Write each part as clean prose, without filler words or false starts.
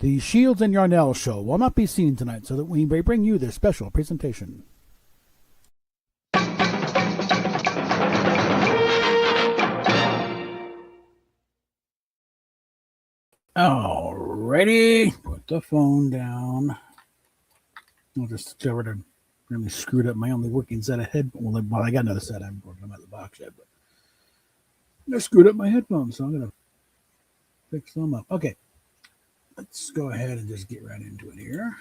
The Shields and Yarnell show will not be seen tonight, so that we may bring you this special presentation. Alrighty, put the phone down. I just discovered I really screwed up my only working set of headphones. Well, I got another set. I haven't broken them out of the box yet, but I screwed up my headphones, so I'm gonna fix them up. Okay, let's go ahead and just get right into it here.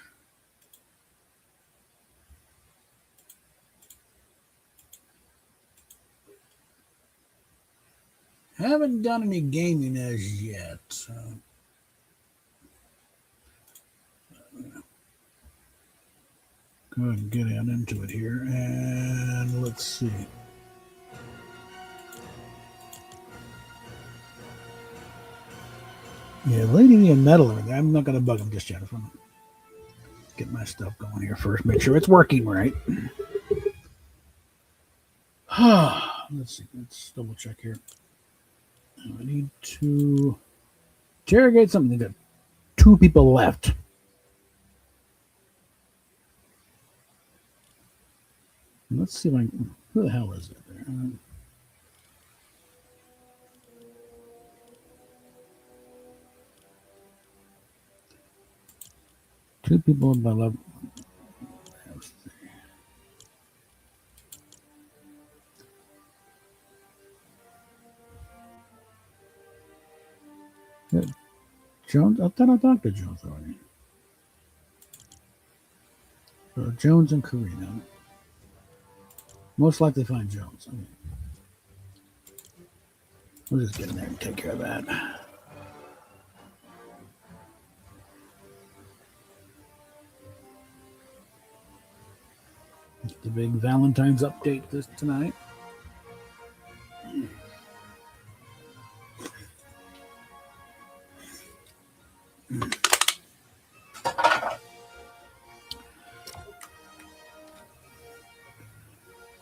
Haven't done any gaming as yet. Go ahead and get on into it here, and let's see. Yeah, Lady and Metal. I'm not going to bug them just yet. I'm get my stuff going here first. Make sure it's working right. Let's see. Let's double check here. I need to interrogate something. Got 2 people left. Let's see if I can. Who the hell is it there? 2 people by love. Jones? I thought I talked to Jones already. So Jones and Karina. Most likely find Jones. Okay. We'll just get in there and take care of that. It's the big Valentine's update this tonight.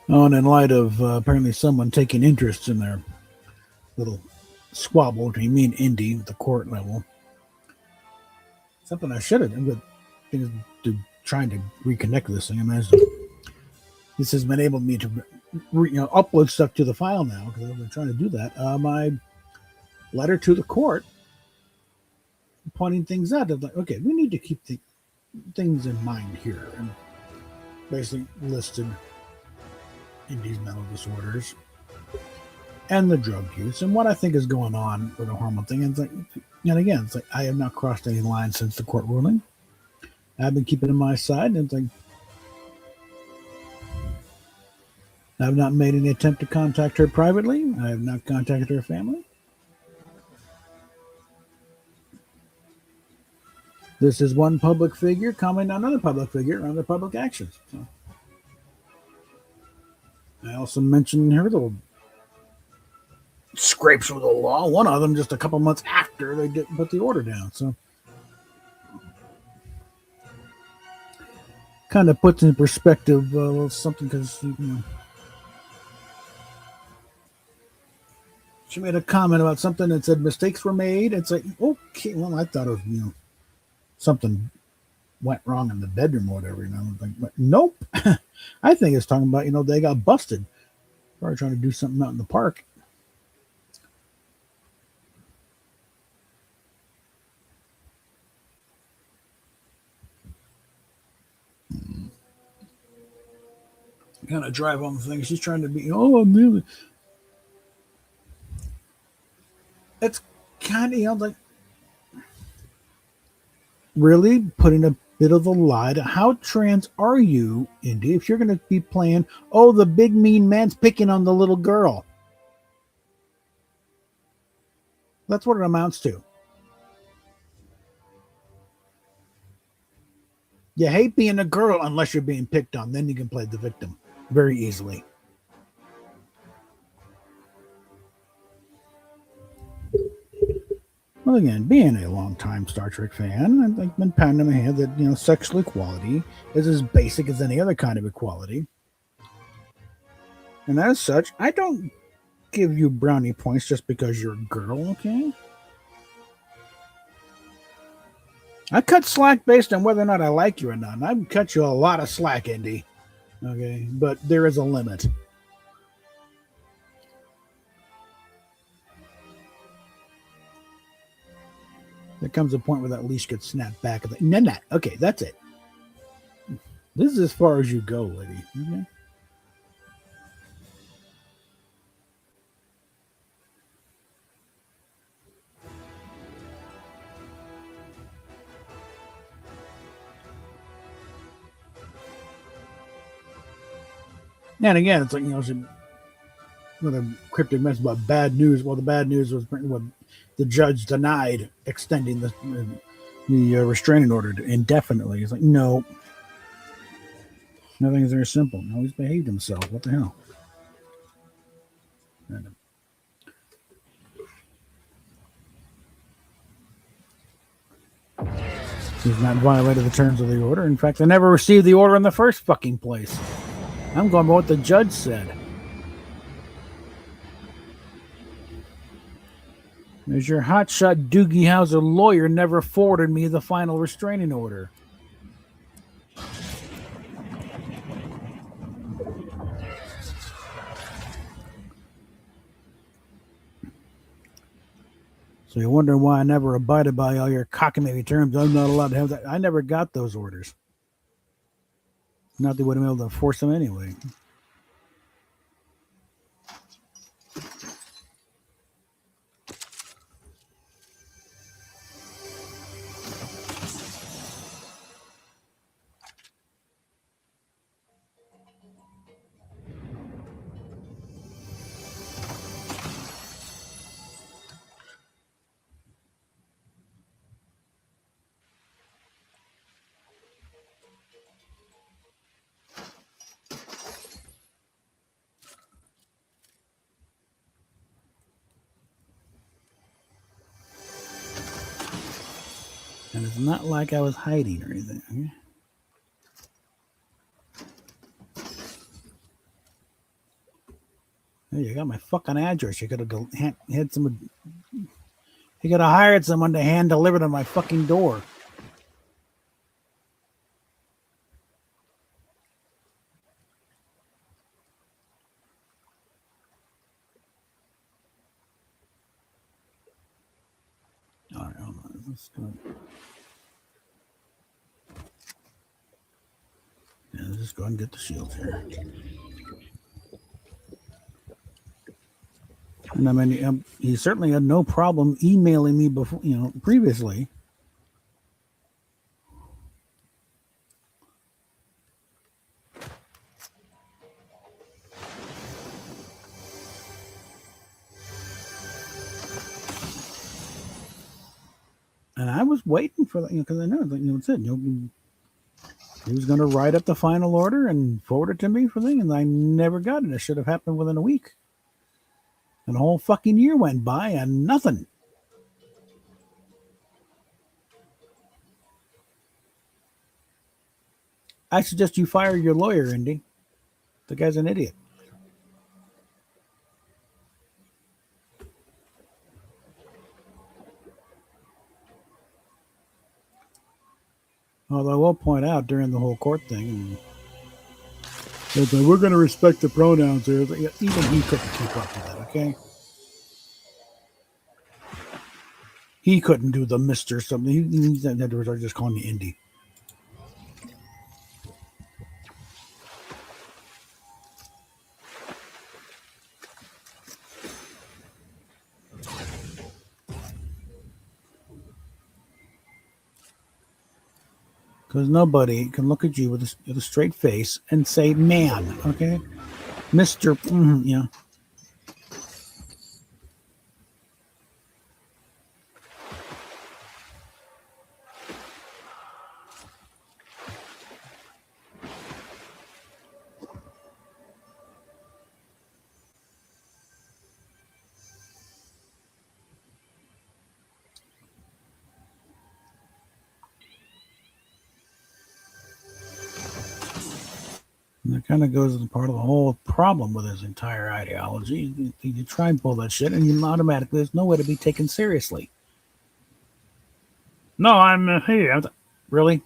Oh, and in light of apparently someone taking interest in their little squabble between me and Indy at the court level, something I should have done, but trying to reconnect with this thing. I imagine this has enabled me to upload stuff to the file now because I've been trying to do that. My letter to the court pointing things out of like, okay, we need to keep things in mind here, and basically listed Indy's mental disorders and the drug use and what I think is going on with the hormone thing. And it's like, and again, it's like I have not crossed any lines since the court ruling. I've been keeping on my side, and it's like I have not made any attempt to contact her privately. I have not contacted her family. This is one public figure commenting on another public figure on their public actions. So I also mentioned her little scrapes with the law. One of them just a couple months after they didn't put the order down. So kind of puts in perspective something because she made a comment about something that said mistakes were made. It's like, okay, well, I thought it was something went wrong in the bedroom or whatever. Like, but nope. I think it's talking about they got busted for trying to do something out in the park. Kind of drive on the thing. She's trying to be, I'm really. It's kind of like really putting a bit of a lie to how trans are you, Indy, if you're going to be playing, the big mean man's picking on the little girl. That's what it amounts to. You hate being a girl unless you're being picked on. Then you can play the victim very easily. Well, again, being a long-time Star Trek fan, I've been pounding my head that, sexual equality is as basic as any other kind of equality. And as such, I don't give you brownie points just because you're a girl, okay? I cut slack based on whether or not I like you or not. And I've cut you a lot of slack, Indy. Okay, but there is a limit. There comes a point where that leash gets snapped back. No. Okay, that's it. This is as far as you go, lady. Okay. And again, it's like, with a cryptic message about bad news. Well, the bad news was what the judge denied extending the restraining order indefinitely. It's like, no, nothing is very simple. No, he's behaved himself. What the hell? He's not violated the terms of the order. In fact, I never received the order in the first fucking place. I'm going by what the judge said. As your hotshot Doogie Howser lawyer never forwarded me the final restraining order. So you're wondering why I never abided by all your cockamamie terms. I'm not allowed to have that. I never got those orders. Not they would have been able to enforce them anyway. And it's not like I was hiding or anything. Hey, you got my fucking address. You could have had someone. You could have hired someone to hand deliver to my fucking door. All right, hold on. Let's go. Yeah, let's just go ahead and get the shields here. And I mean, he certainly had no problem emailing me before, previously. And I was waiting for that, because I know, it said, he was going to write up the final order and forward it to me for thing, and I never got it. It should have happened within a week. And a whole fucking year went by and nothing. I suggest you fire your lawyer, Indy. The guy's an idiot. Although I will point out during the whole court thing, that we're going to respect the pronouns there. Even he couldn't keep up with that, okay? He couldn't do the Mr. something. He started just calling me Indy. Because nobody can look at you with a straight face and say, man, okay? Mr. Yeah. And that kind of goes as part of the whole problem with his entire ideology. You try and pull that shit, and you automatically, there's no way to be taken seriously. No, I'm here. Really?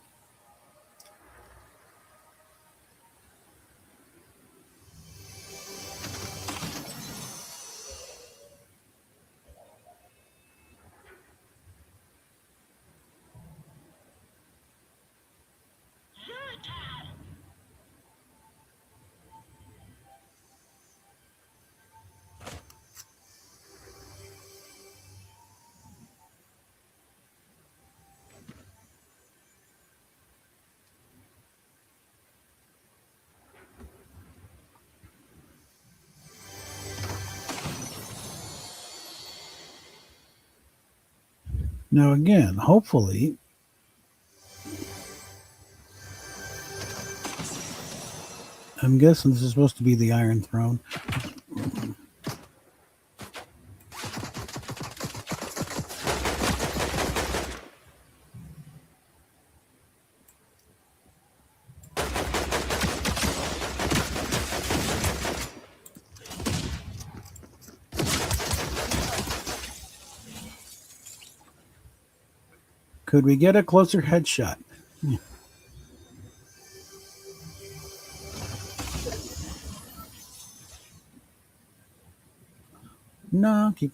Now, again, hopefully, I'm guessing this is supposed to be the Iron Throne. Could we get a closer headshot? No, keep.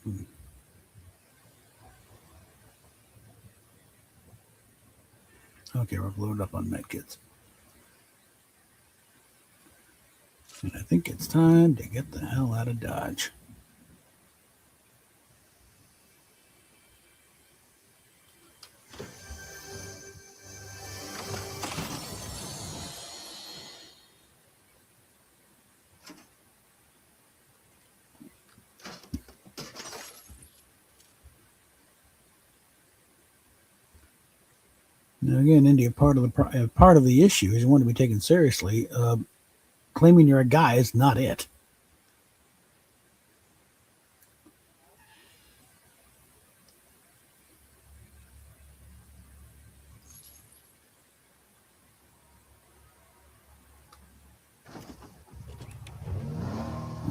Okay, we're loaded up on medkits. And I think it's time to get the hell out of Dodge. Now, again, India, part of the issue is you want to be taken seriously. Claiming you're a guy is not it.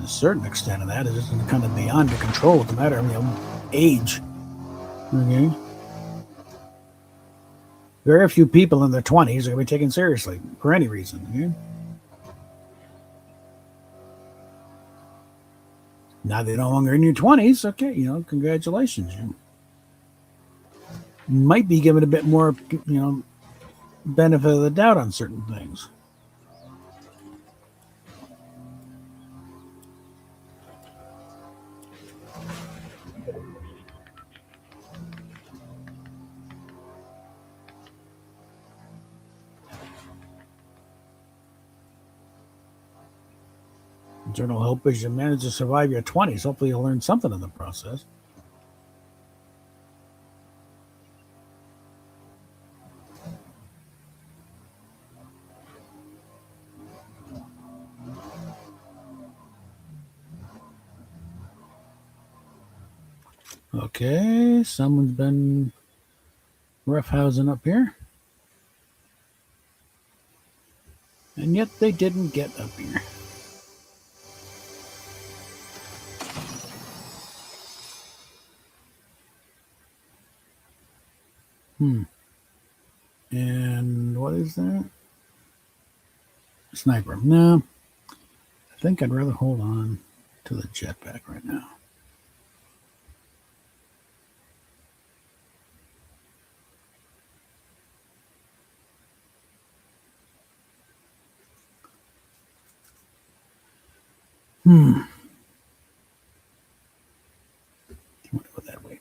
A certain extent of that is just kind of beyond your control. It's a matter of age. Okay. Very few people in their 20s are going to be taken seriously for any reason. Okay? Now they're no longer in your 20s. Okay, congratulations. You might be given a bit more, benefit of the doubt on certain things. Eternal hope is you manage to survive your 20s. Hopefully, you'll learn something in the process. Okay, someone's been roughhousing up here. And yet they didn't get up here. And what is that? Sniper. No, I think I'd rather hold on to the jetpack right now. I want to go that way.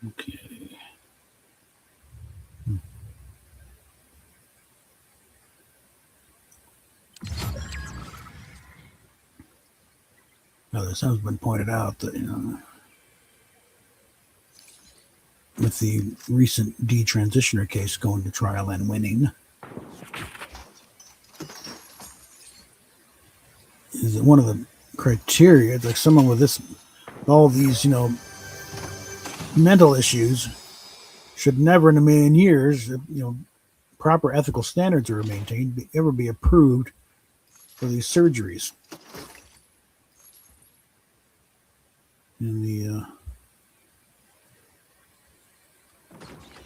Okay. Now, this has been pointed out that, with the recent detransitioner case going to trial and winning, is that one of the criteria, like someone with all these, mental issues should never in a million years, proper ethical standards are maintained, ever be approved for these surgeries. And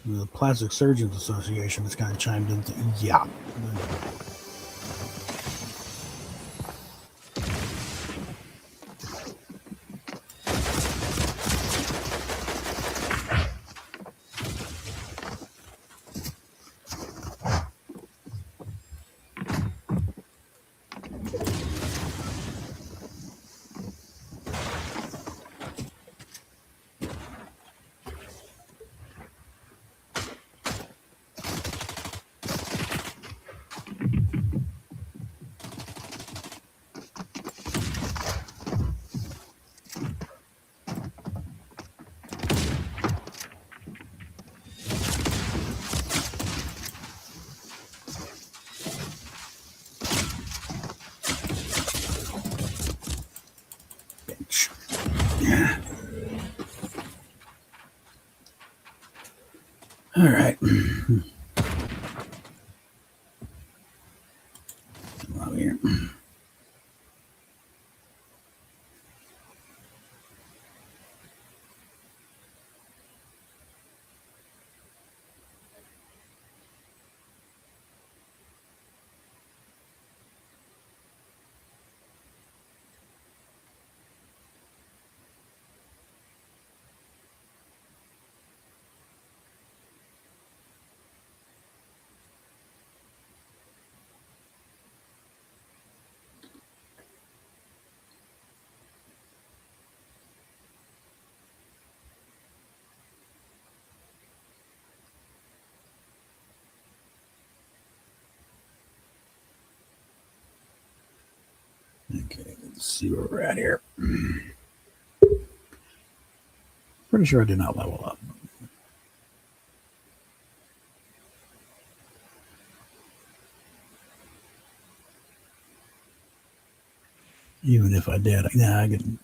the Plastic Surgeons Association has kind of chimed in. Yeah. All right. Come here. Okay, let's see where we're at here. Pretty sure I did not level up. Even if I did, I can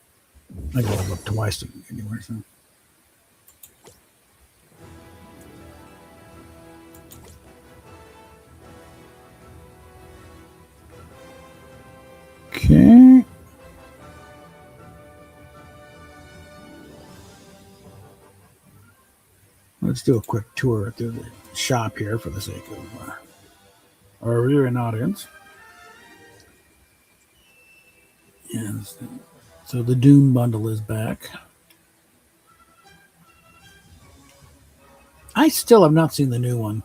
level up twice anywhere. So. Okay. Let's do a quick tour through the shop here for the sake of our viewing audience. Yes. So the Doom bundle is back. I still have not seen the new one.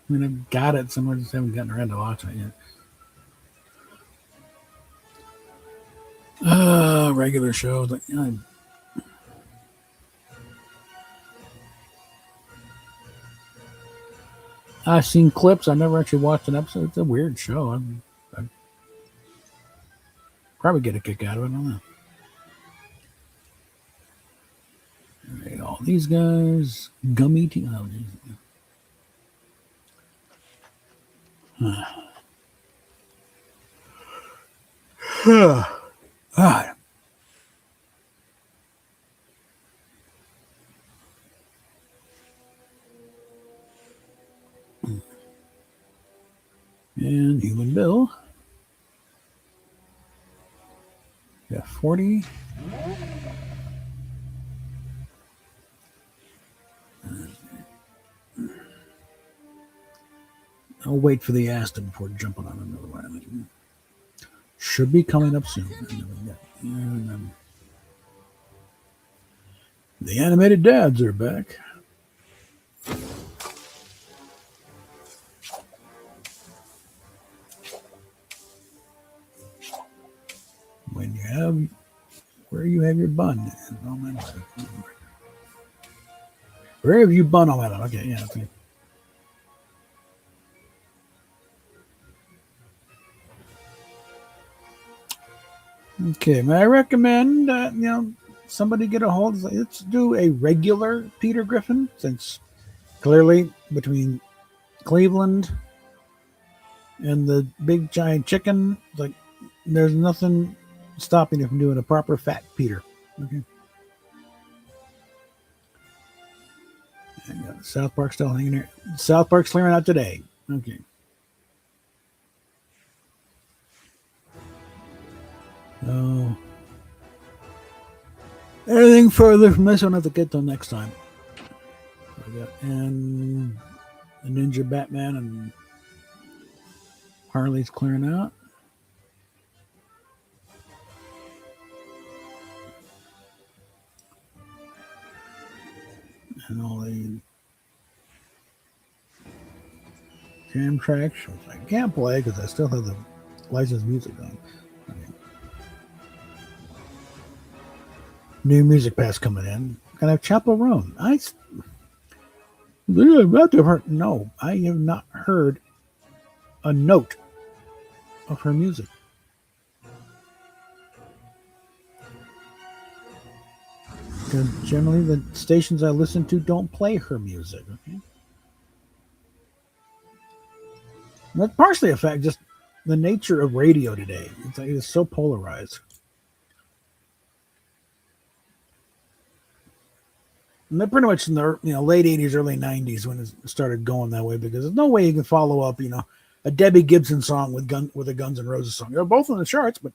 I mean, I've got it somewhere, just haven't gotten around to watching it yet. Regular shows. I've seen clips. I never actually watched an episode. It's a weird show. I'd probably get a kick out of it. I don't know. All right, all these guys. Gummy tea. Oh, all right. And Human Bill. Yeah, 40. I'll wait for the Aston before jumping on another one. Should be coming up soon. And the animated dads are back. When you have, where you have your bun. Where have you bun all that? Okay, yeah. Okay. Okay, may I recommend somebody get a hold? Let's do a regular Peter Griffin, since clearly between Cleveland and the big giant chicken, like there's nothing stopping you from doing a proper fat Peter. Okay, South Park still hanging here. South Park's clearing out today. Okay. Oh, anything further from this, I'll have to get till next time. And the Ninja Batman and Harley's clearing out. And all the jam tracks, which I can't play because I still have the licensed music on. Okay. New music pass coming in. Gonna have Chapel Roan. No, I have not heard a note of her music. Because generally, the stations I listen to don't play her music. Okay? That's partially a fact, just the nature of radio today. It's so polarized. And they're pretty much in the late '80s, early '90s when it started going that way. Because there's no way you can follow up a Debbie Gibson song with a Guns N' Roses song. They're both on the charts, but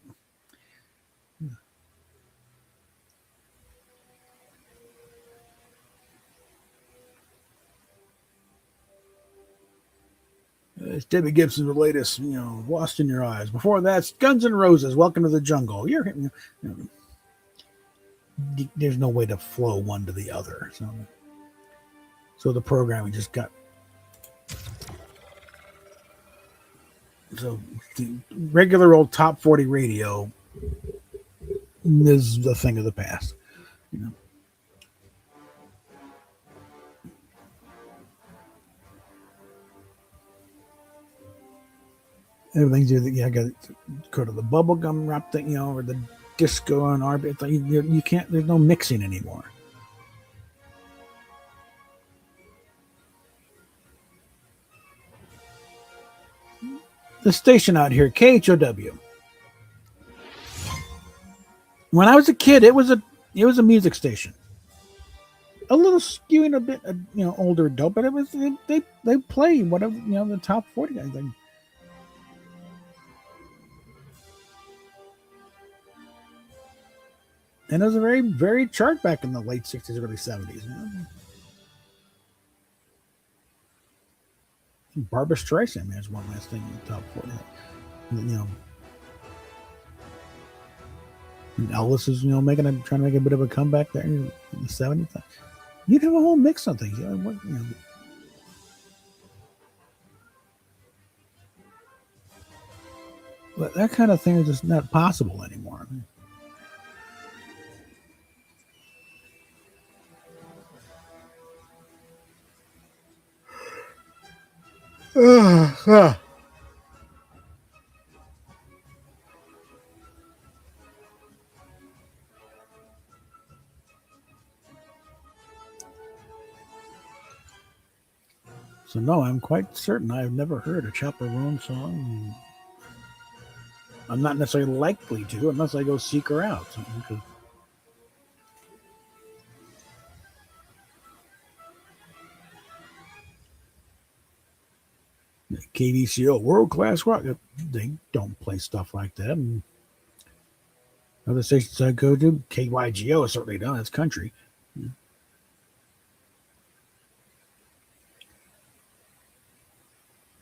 it's Debbie Gibson's latest, Lost in Your Eyes. Before that's Guns N' Roses, Welcome to the Jungle. There's no way to flow one to the other. So the programming just got. So the regular old top 40 radio is the thing of the past. Everything's either I got to go to the bubblegum rap thing, or the disco and R&B. You can't. There's no mixing anymore. The station out here, KHOW. When I was a kid, it was a music station. A little skewing a bit, older adult, but they play whatever the top 40 guys. And it was a very, very chart back in the late 60s, early 70s. Barbara Streisand, there's one last thing in the top 40. And Elvis is, trying to make a bit of a comeback there in the 70s. You'd have a whole mix of things. But that kind of thing is just not possible anymore. So no, I'm quite certain I've never heard a Chaperone song. I'm not necessarily likely to unless I go seek her out. KVCO, world class rock. They don't play stuff like that. And other stations I go to, KYGO certainly don't. It's country.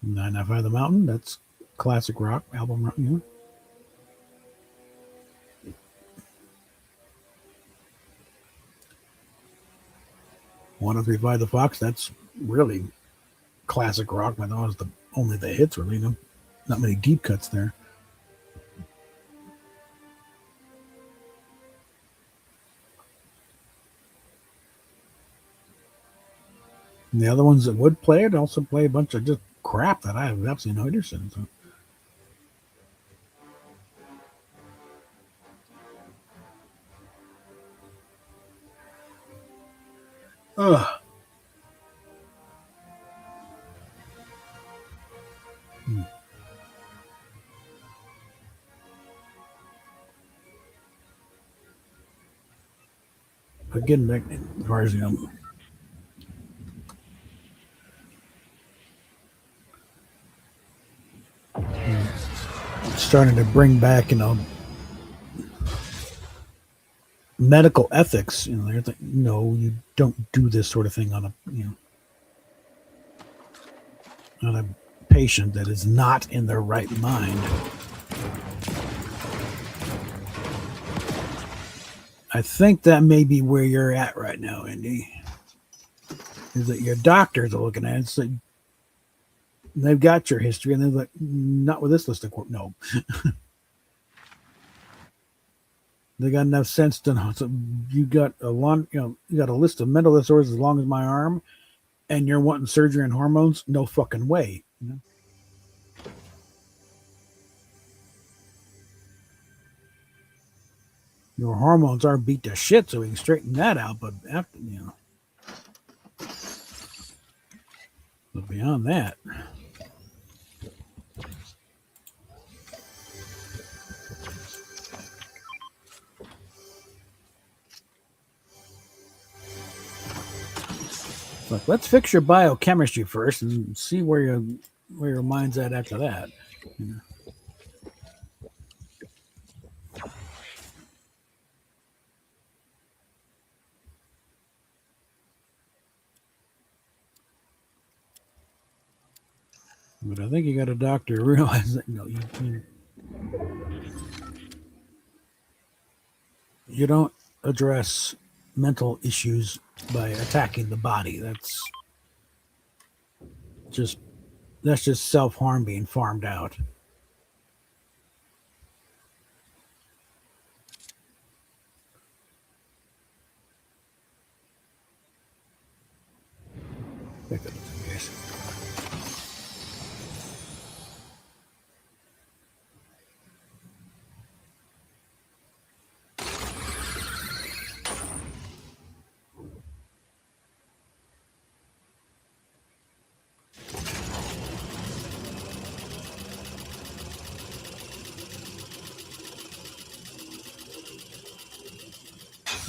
995 The Mountain, that's classic rock album rock. 1035 The Fox, that's really classic rock, but that was only the hits, really. Not many deep cuts there. And the other ones that would play it also play a bunch of just crap that I have absolutely no interest in. So. Ugh. Hmm. But getting back as far as starting to bring back medical ethics. They're like, no, you don't do this sort of thing on a patient that is not in their right mind. I think that may be where you're at right now, Indy. Is that your doctors are looking at it? It's like they've got your history, and they're like, not with this list of court. No, they got enough sense to know. So you got you got a list of mental disorders as long as my arm, and you're wanting surgery and hormones? No fucking way. Your hormones are beat to shit, so we can straighten that out. But after but beyond that, look, let's fix your biochemistry first and see where your mind's at after that. You know? But I think you got a doctor to realize that you don't address mental issues by attacking the body. Just that's just self harm being farmed out.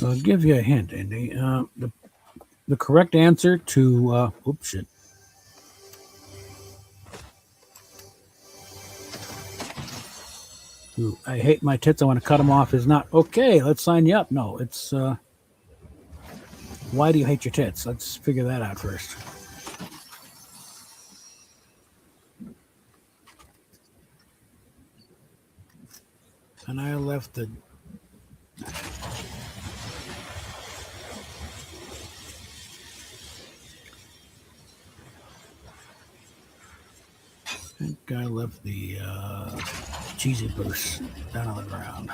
I'll give you a hint, Andy. The correct answer to oops shit. Ooh, I hate my tits. I want to cut them off. Is not okay. Let's sign you up. No, it's why do you hate your tits? Let's figure that out first. And I left the. I think I left the cheesy boost down on the ground.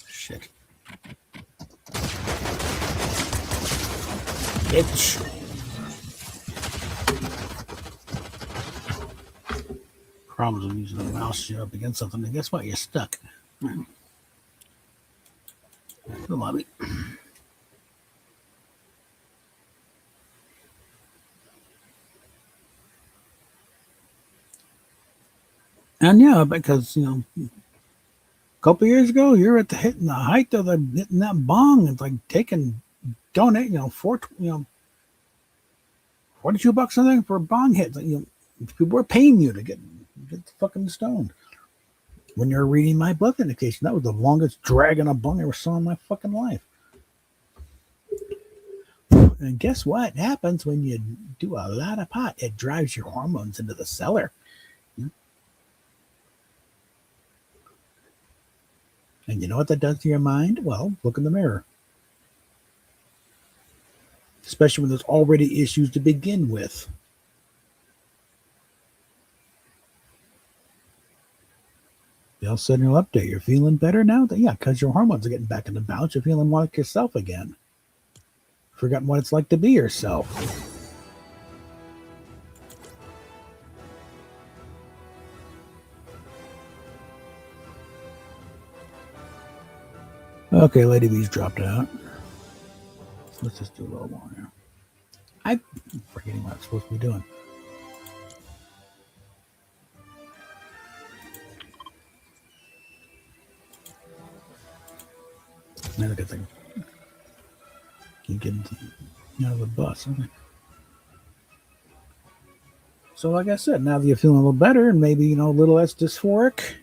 Shit. Bitch. Problems with using the mouse up against something, and guess what? You're stuck. The lobby. And yeah, because a couple years ago, you're at hitting the height of hitting that bong. It's like taking donate, $42 something for a bong hit. People were paying you to get fucking stoned. when you're reading my blood indication. That was the longest drag on a bung I ever saw in my fucking life. And guess what happens when you do a lot of pot? It drives your hormones into the cellar. And you know what that does to your mind? Well, look in the mirror. Especially when there's already issues to begin with. They all of a sudden you'll update. You're feeling better now? Yeah, because your hormones are getting back in the balance. You're feeling more like yourself again. Forgotten what it's like to be yourself. Okay, Lady B's dropped out. So let's just do a little more here. I'm forgetting what I'm supposed to be doing. Now look at the keep getting out of the bus. Okay. So like I said, now that you're feeling a little better and maybe a little less dysphoric,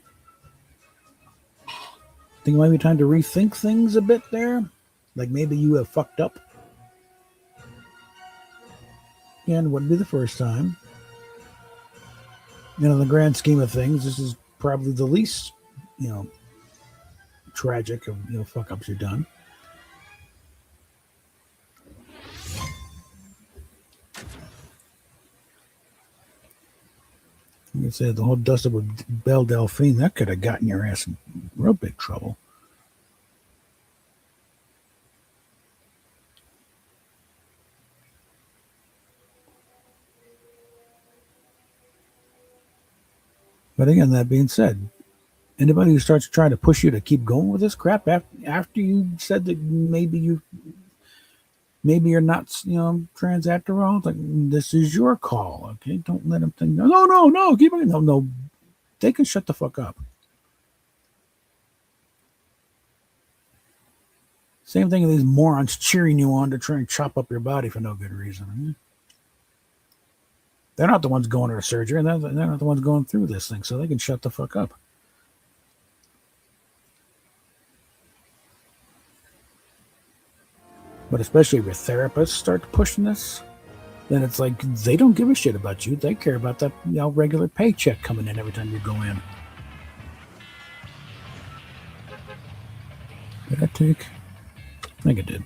I think it might be time to rethink things a bit there. Like maybe you have fucked up. And it wouldn't be the first time. In the grand scheme of things, this is probably the least, tragic of fuck ups you've done. You said the whole dust up with Belle Delphine, that could have gotten your ass in real big trouble. But again, that being said, anybody who starts trying to push you to keep going with this crap after you said that maybe you're not trans after all, it's like, this is your call, okay? Don't let them think no, keep it. No, they can shut the fuck up. Same thing with these morons cheering you on to try and chop up your body for no good reason. They're not the ones going to surgery, and they're not the ones going through this thing, so they can shut the fuck up. But especially if your therapist starts pushing this, then it's like they don't give a shit about you. They care about that regular paycheck coming in every time you go in. Did I take? I think it did.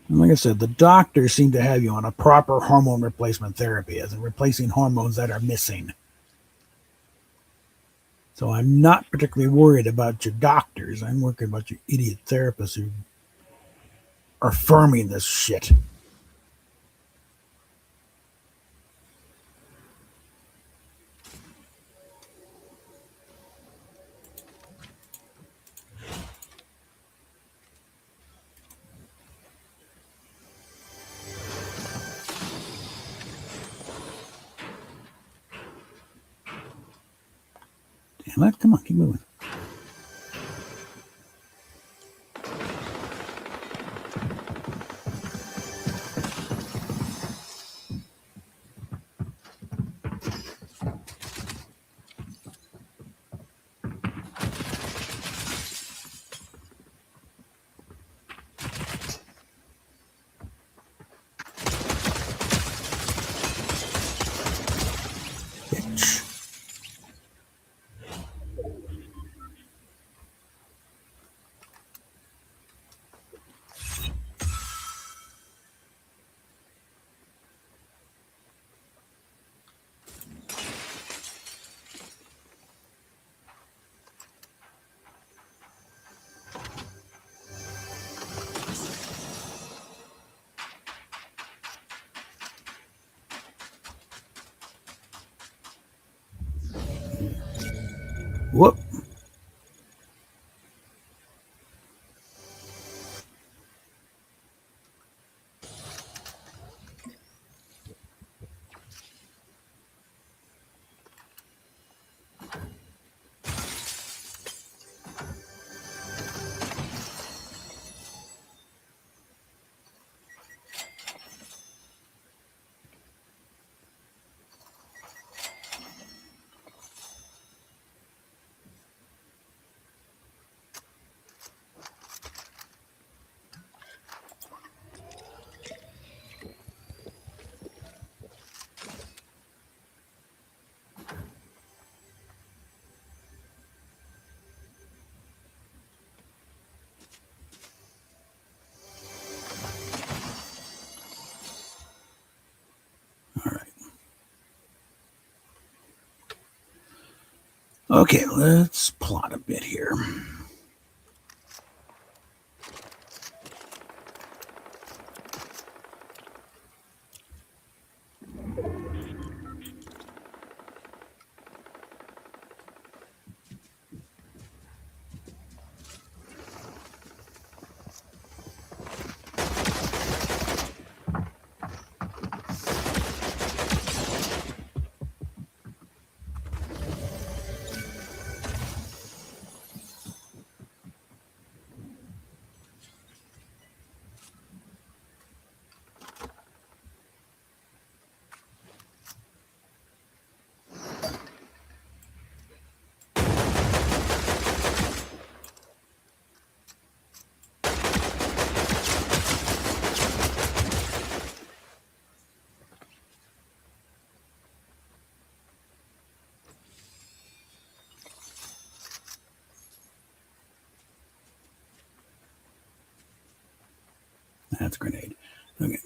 And like I said, the doctors seem to have you on a proper hormone replacement therapy, as in replacing hormones that are missing. So I'm not particularly worried about your doctors. I'm worried about your idiot therapists who are affirming this shit. Damn it, come on, keep moving. Whoop. Okay, let's plot a bit here. That's a grenade. Okay.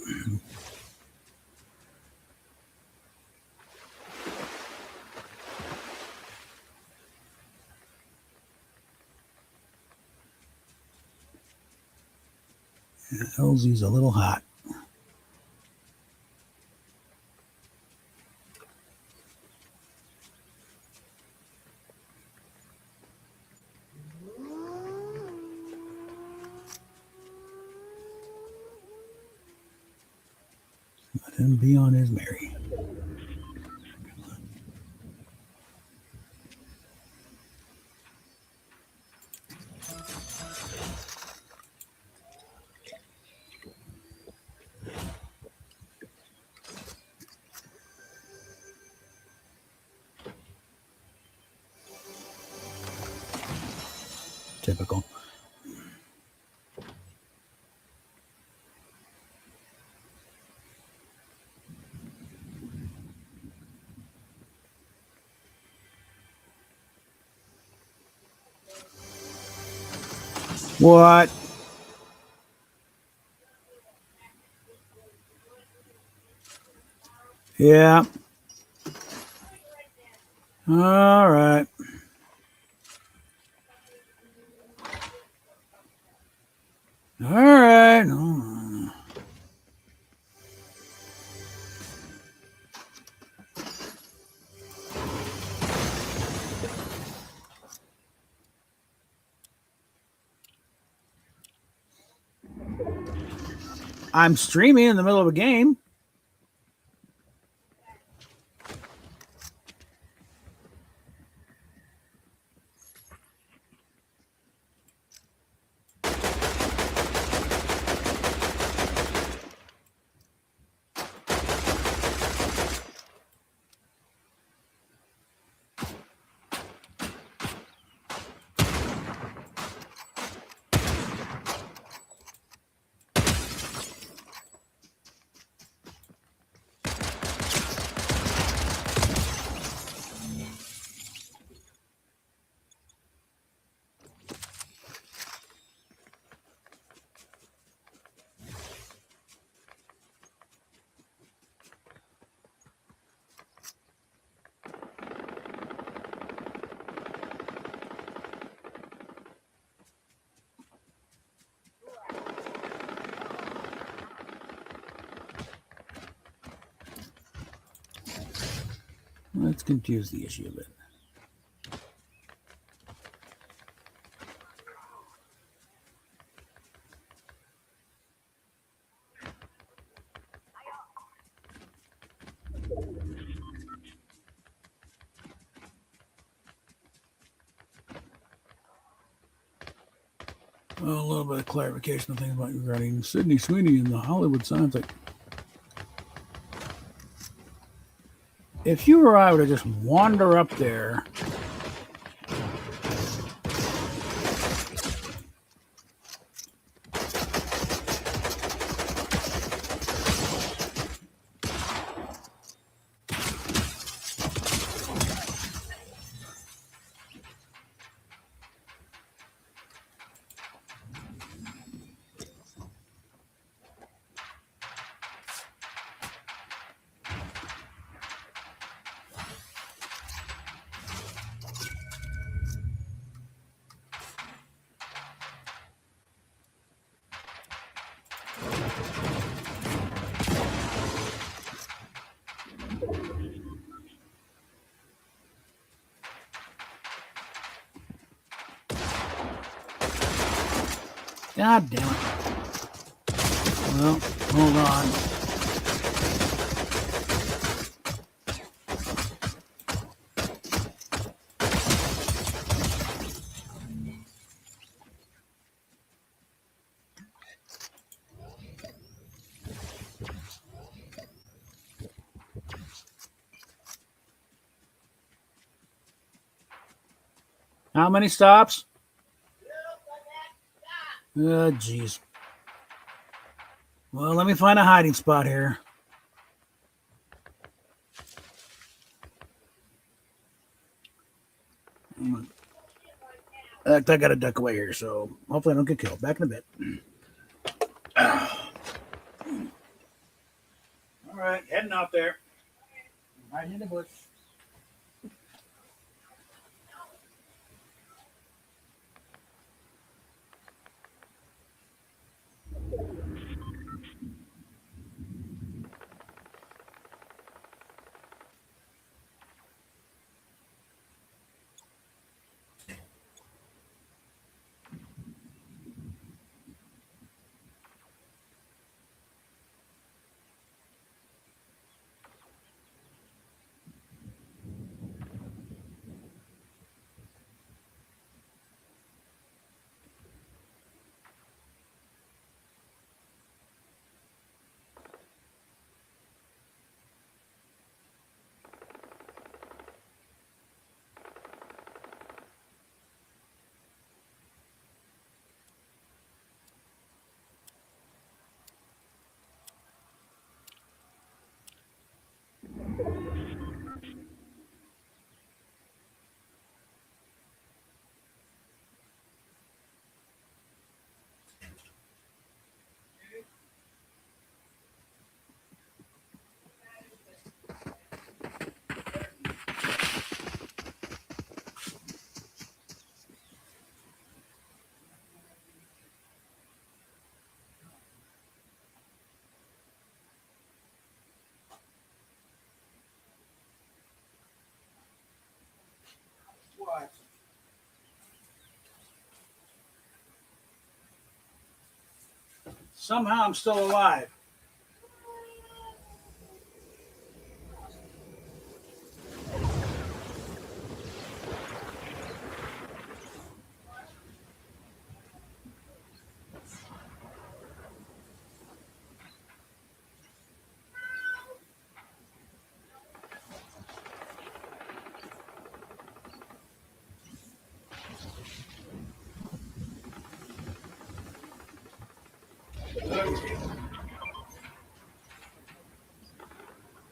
LZ's a little hot. Let him be on his merry. Typical. What? Yeah. All right. All right. I'm streaming in the middle of a game. Let's confuse the issue a bit. A little bit of clarification of things about regarding Sydney Sweeney and the Hollywood signs. Like, if you or I were to just wander up there, God damn it. Well, hold on. How many stops? Oh, jeez. Well, let me find a hiding spot here. I got to duck away here, so hopefully I don't get killed. Back in a bit. All right, heading out there. Hiding in the bush. What? Somehow I'm still alive.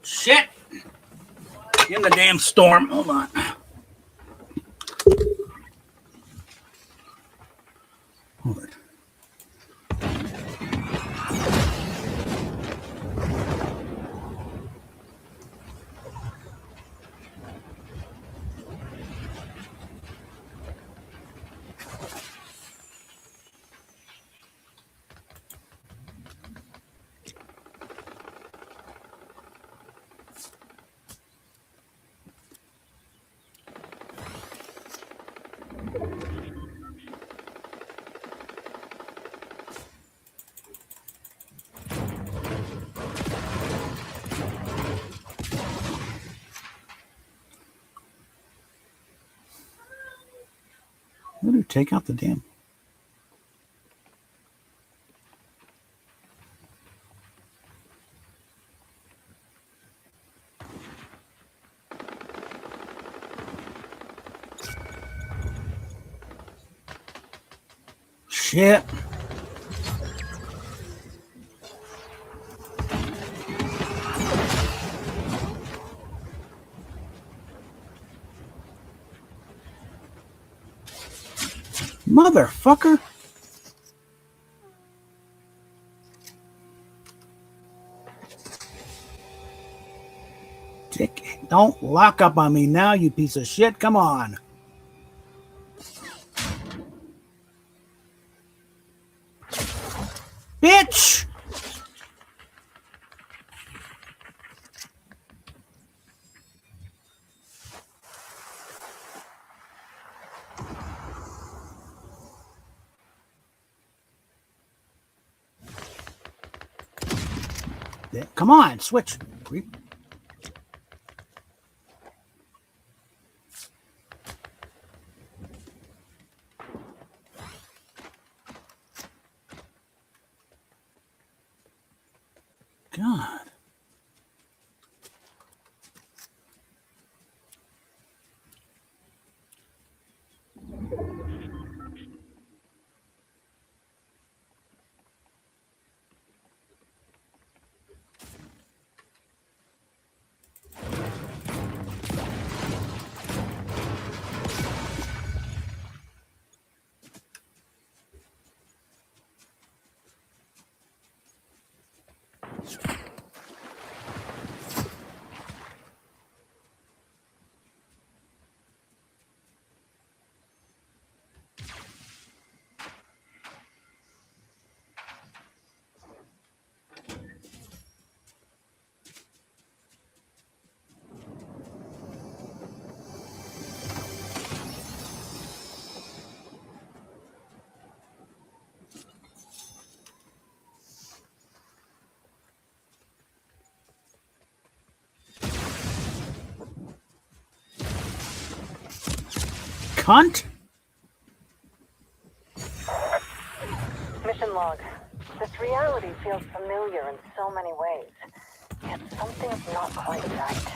Shit! In the damn storm. Hold on. Hold it. Let me take out the damn. Shit. Motherfucker. Dick. Don't lock up on me now, you piece of shit. Come on. Bitch! Come on, switch. Creep. God. Cunt? Mission log. This reality feels familiar in so many ways. Yet something's not quite right.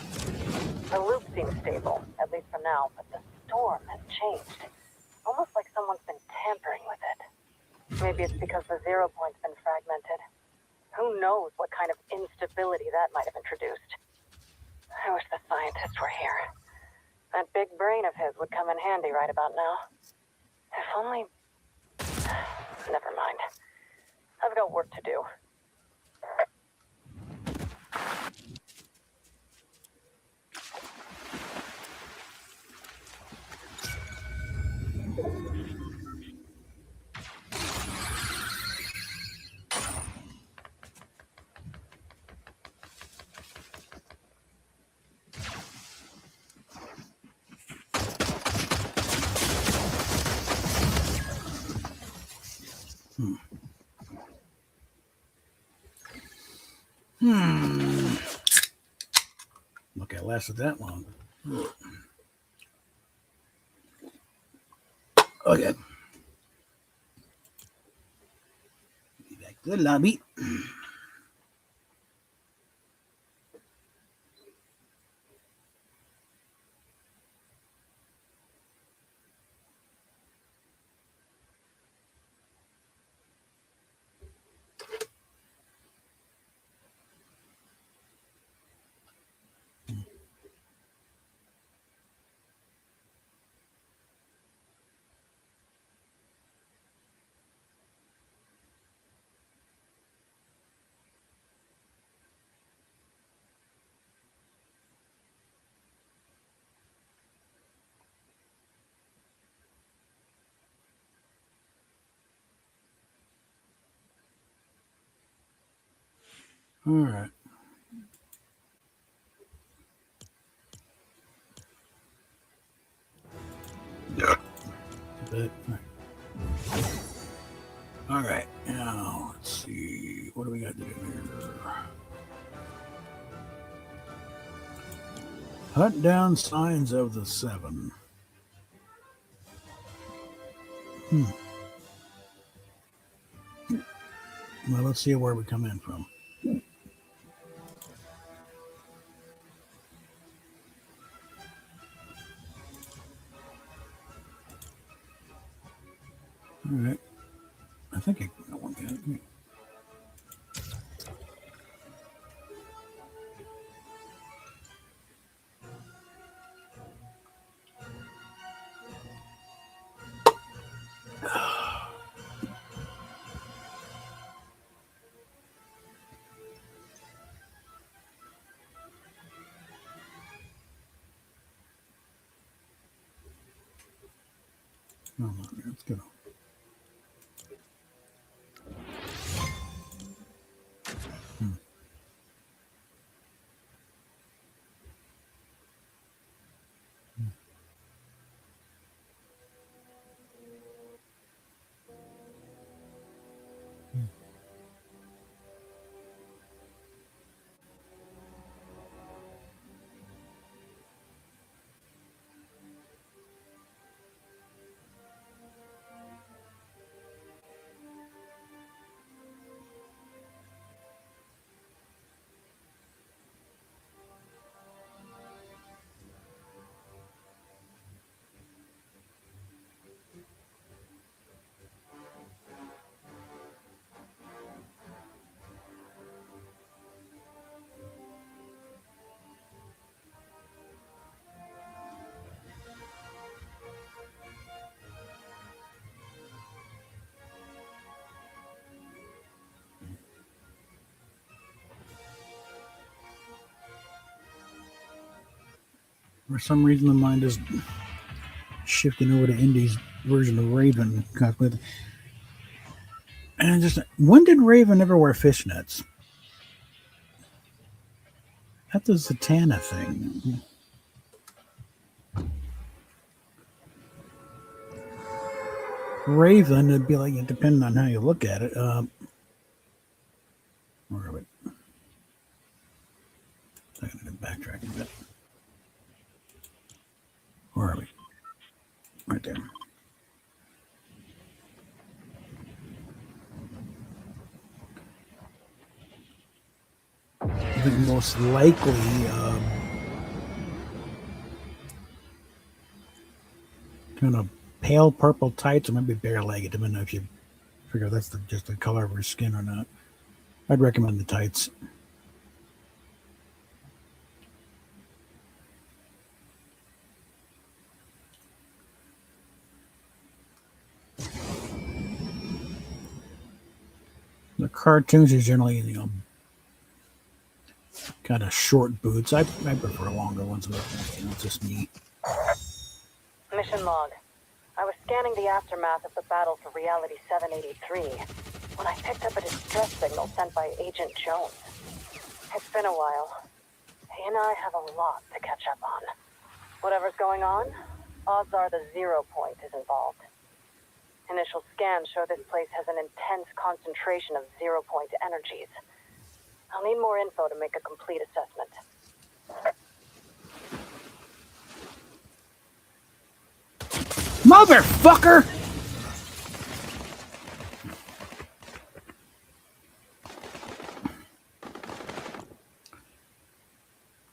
The loop seems stable, at least for now, but the storm has changed. Almost like someone's been tampering with it. Maybe it's because the 0 point's been fragmented. Who knows what kind of instability that might have introduced. I wish the scientists were here. That big brain of his would come in handy right about now. If only... Never mind. I've got work to do. Look, it lasted that long. Okay. Be back to the lobby. All right. But, all right. Now, let's see. What do we got to do here? Hunt down signs of the 7. Well, let's see where we come in from. All right. I think I got one guy. Oh, let's go. For some reason, the mind is shifting over to Indy's version of Raven cosplay. And just when did Raven ever wear fishnets? That's a Zatanna thing. Raven, it'd be like, depending on how you look at it. Where are we? I'm going to backtrack a bit. Where are we? Right there. I think most likely kind of pale purple tights or maybe bare-legged. I don't know if you figure that's just the color of her skin or not. I'd recommend the tights. The cartoons are generally, kind of short boots. I prefer longer ones, but it's just neat. Mission log. I was scanning the aftermath of the battle for Reality 783 when I picked up a distress signal sent by Agent Jones. It's been a while. He and I have a lot to catch up on. Whatever's going on, odds are the 0 point is involved. Initial scans show this place has an intense concentration of 0 point energies. I'll need more info to make a complete assessment. Motherfucker!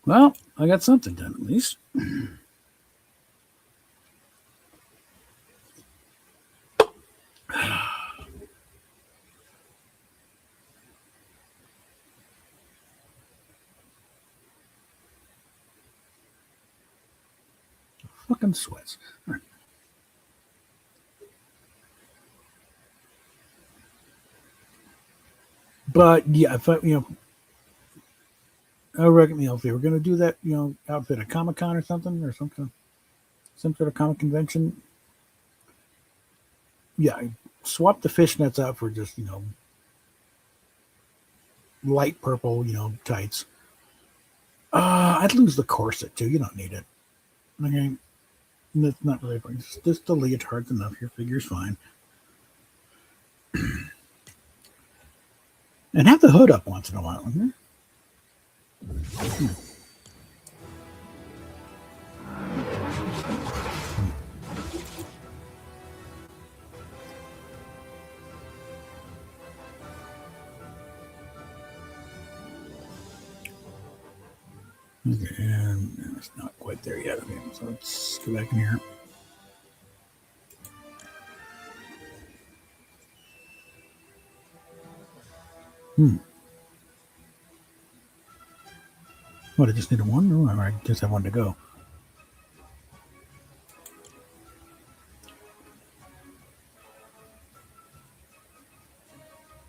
Well, I got something done at least. Fucking sweats. All right. But yeah, if I, I reckon, if they were going to do that, outfit at Comic Con or something, or some sort of comic convention, yeah, swap the fishnets out for just, light purple, tights. I'd lose the corset too. You don't need it. Okay, that's not really important. Just the leotard's enough. Your figure's fine. And have the hood up once in a while. Okay? Okay, and it's not quite there yet. Okay, so let's go back in here. What, I just needed one? No, I just have one to go.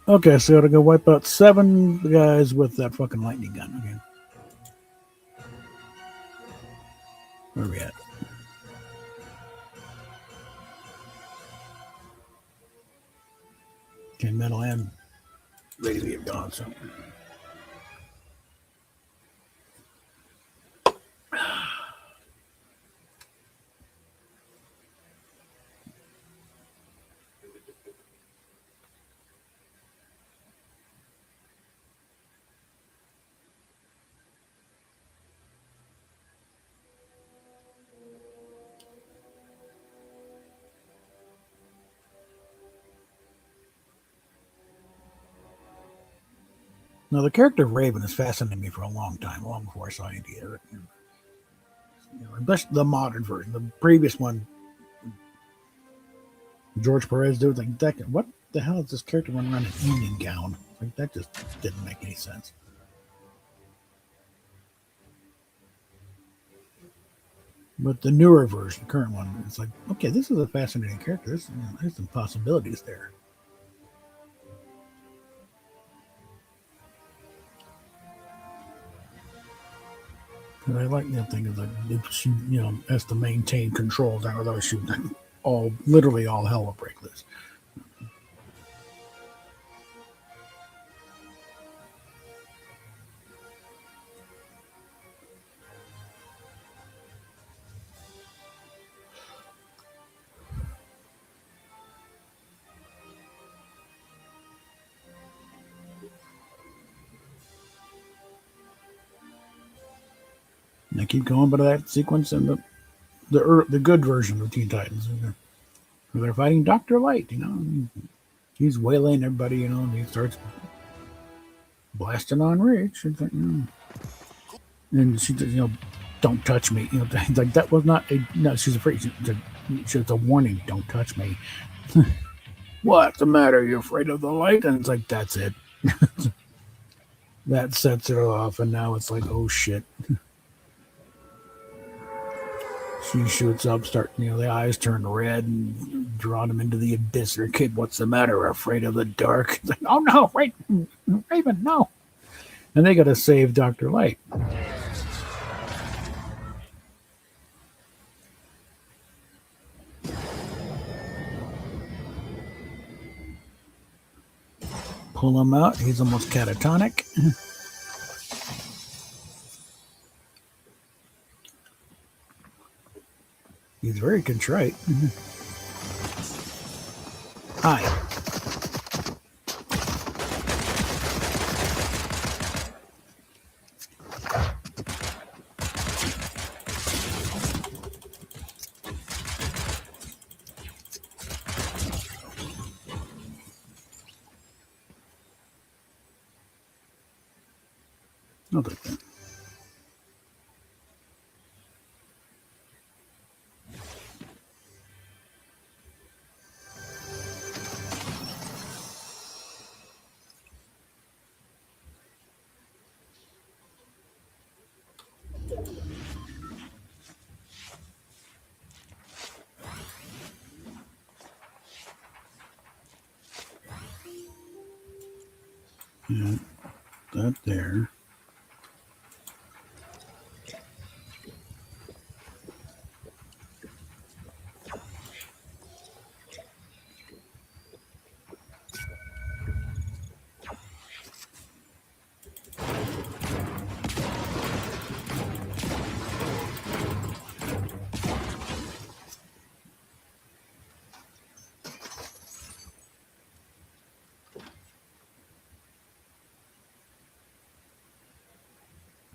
Okay, so I gotta go wipe out 7 guys with that fucking lightning gun. Okay. Where are we at? Okay, metal and ready have gone, so. Now, the character of Raven has fascinated me for a long time, long before I saw any of it. Especially the modern version. The previous one, George Perez did like that. What the hell is this character running around in an evening gown? Like that just didn't make any sense. But the newer version, the current one, it's like, okay, this is a fascinating character. There's some possibilities there. And I like that thing of the if she, has to maintain control down, otherwise she all literally all hell will break loose. And I keep going, but that sequence in the good version of Teen Titans, where they're fighting Doctor Light. He's waylaying everybody, and he starts blasting on Rich. It's like, and she, don't touch me. Like that was not a no. She's afraid. It's a warning. Don't touch me. What's the matter? You're afraid of the light? And it's like that's it. That sets her off, and now it's like, oh shit. She shoots up, the eyes turn red and drawn him into the abyss. Her kid, what's the matter? Afraid of the dark? It's like, oh no, Raven, no. And they got to save Dr. Light. Pull him out. He's almost catatonic. He's very contrite. Hi. I'll take that. Yeah, that there.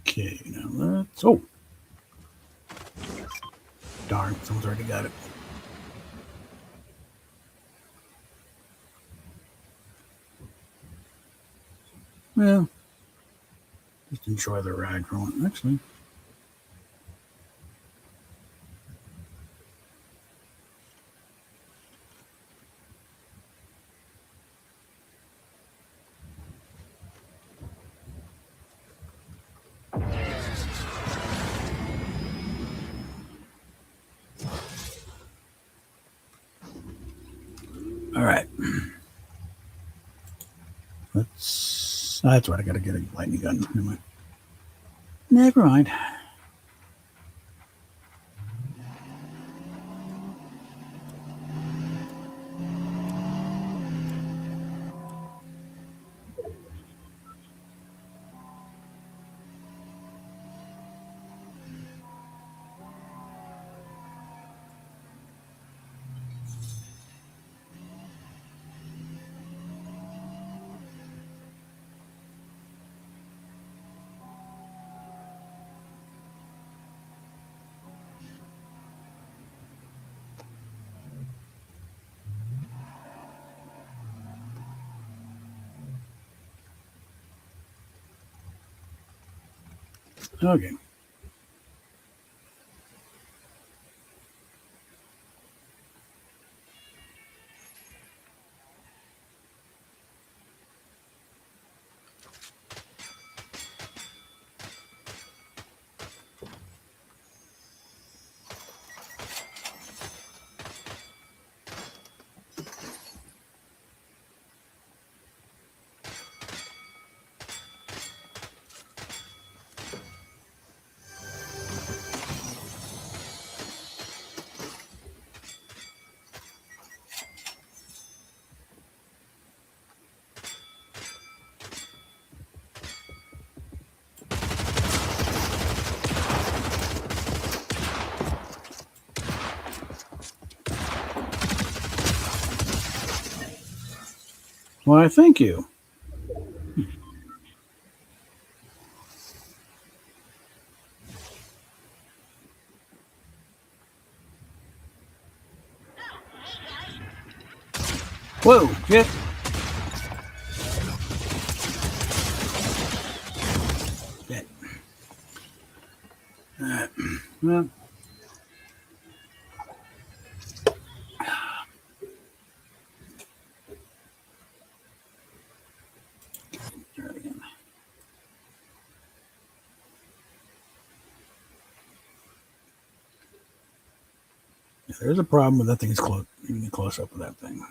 Okay, now let's. Oh, darn! Someone's already got it. Well, just enjoy the ride for one. Actually, all right. Let's. That's right. I got to get a lightning gun. Never mind. Okay. Why, thank you. Whoa, shit. Shit. Well, try it again. Yeah, there's a problem with that thing's close. You can get close up with that thing.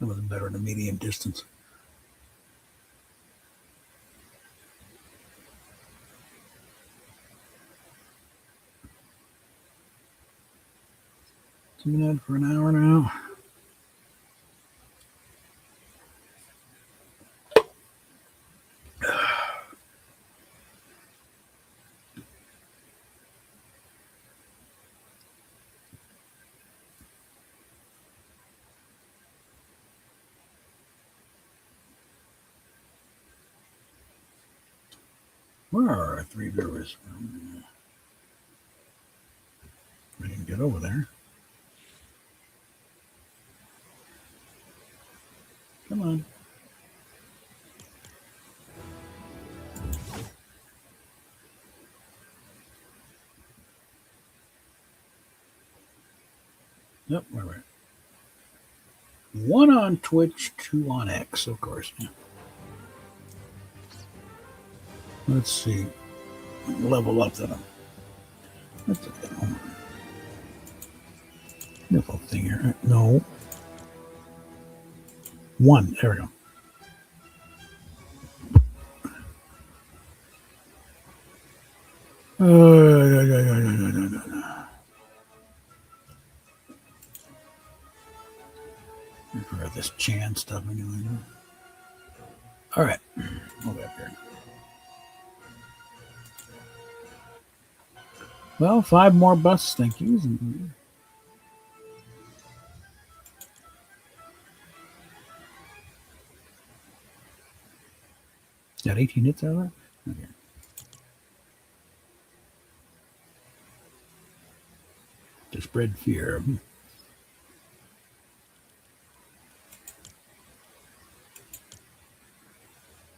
That was better at a medium distance. Doing that for an hour now. Where are our 3 viewers? We can get over there. Come on. Yep, right. 1 on Twitch, 2 on X, of course. Yeah. Let's see. Level up that. That's okay. Hold on. Little thing here. No. 1. There we go. For this Chan stuff anyway. All right. I'll be up here. Well, 5 more bus thank yous. Got 18 hits out of that? Okay. To spread fear.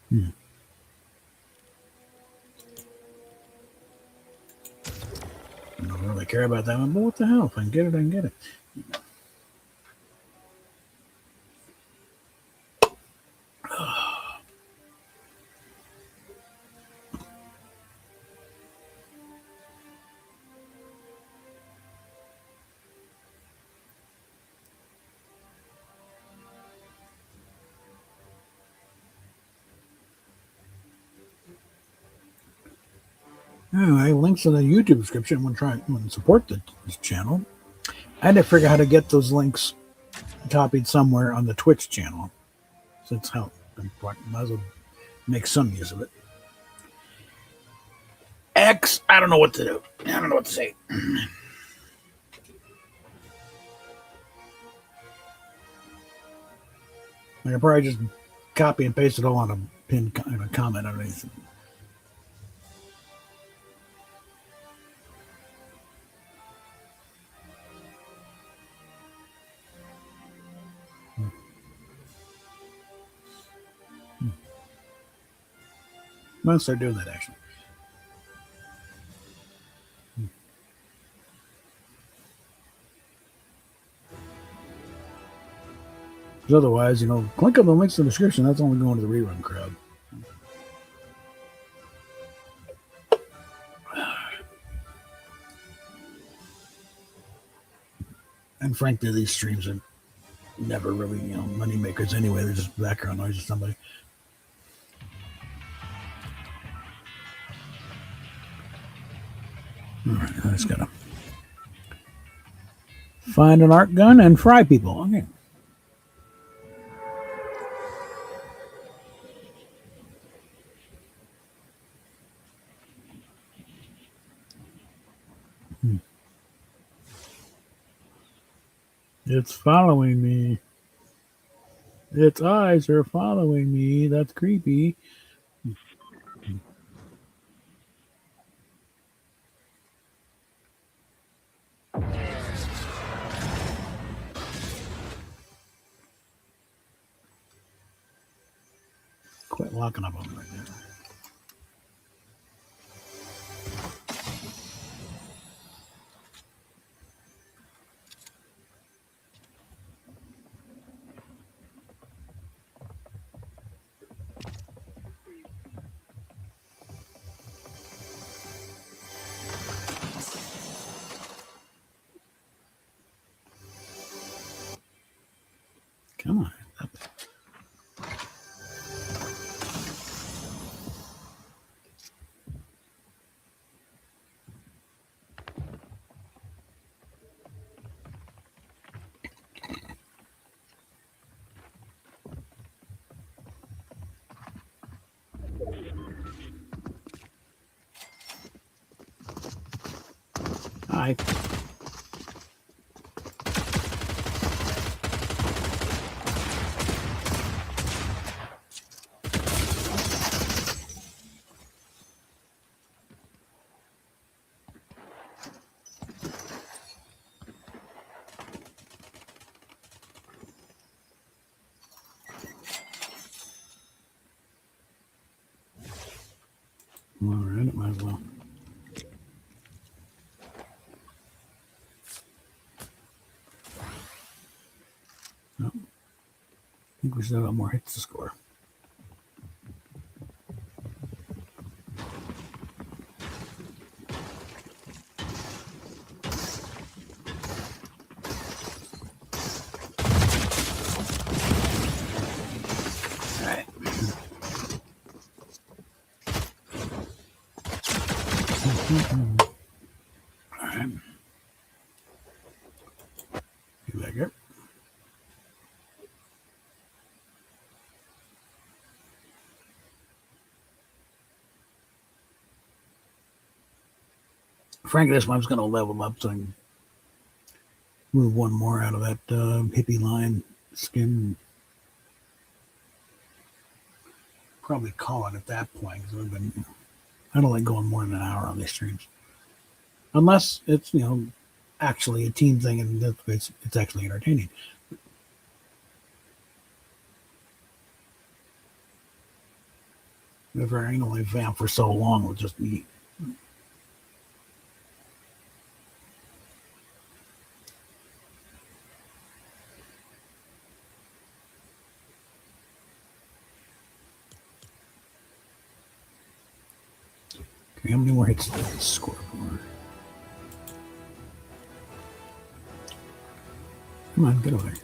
Hmm. I don't really care about that one, but what the hell? If I can get it, I can get it. Anyway, links in the YouTube description. I'm going to try and support this channel. I had to figure out how to get those links copied somewhere on the Twitch channel. So it's how might as well make some use of it. X, I don't know what to do. I don't know what to say. I could probably just copy and paste it all on a pinned comment underneath. Might start doing that actually. Because otherwise, click on the links in the description. That's only going to the rerun crowd. And frankly, these streams are never really, money makers anyway. They're just background noise or somebody. All right, I just gotta find an arc gun and fry people. Okay. It's following me. Its eyes are following me. That's creepy. Quit locking up on me right now. Come on. Hi. All right, it might as well. No. I think we still got more hits to score. All right. All right. Get back here. Frankly, this one's going to level up so I can move one more out of that hippie line skin. Probably call it at that point because I don't like going more than an hour on these streams. Unless it's, actually a team thing and it's actually entertaining. If I ain't only vamp for so long with just me. Okay, how many more hits did I score for? Come on, get over there.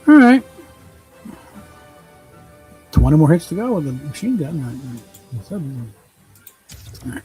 All right. 20 more hits to go with the machine gun. All right.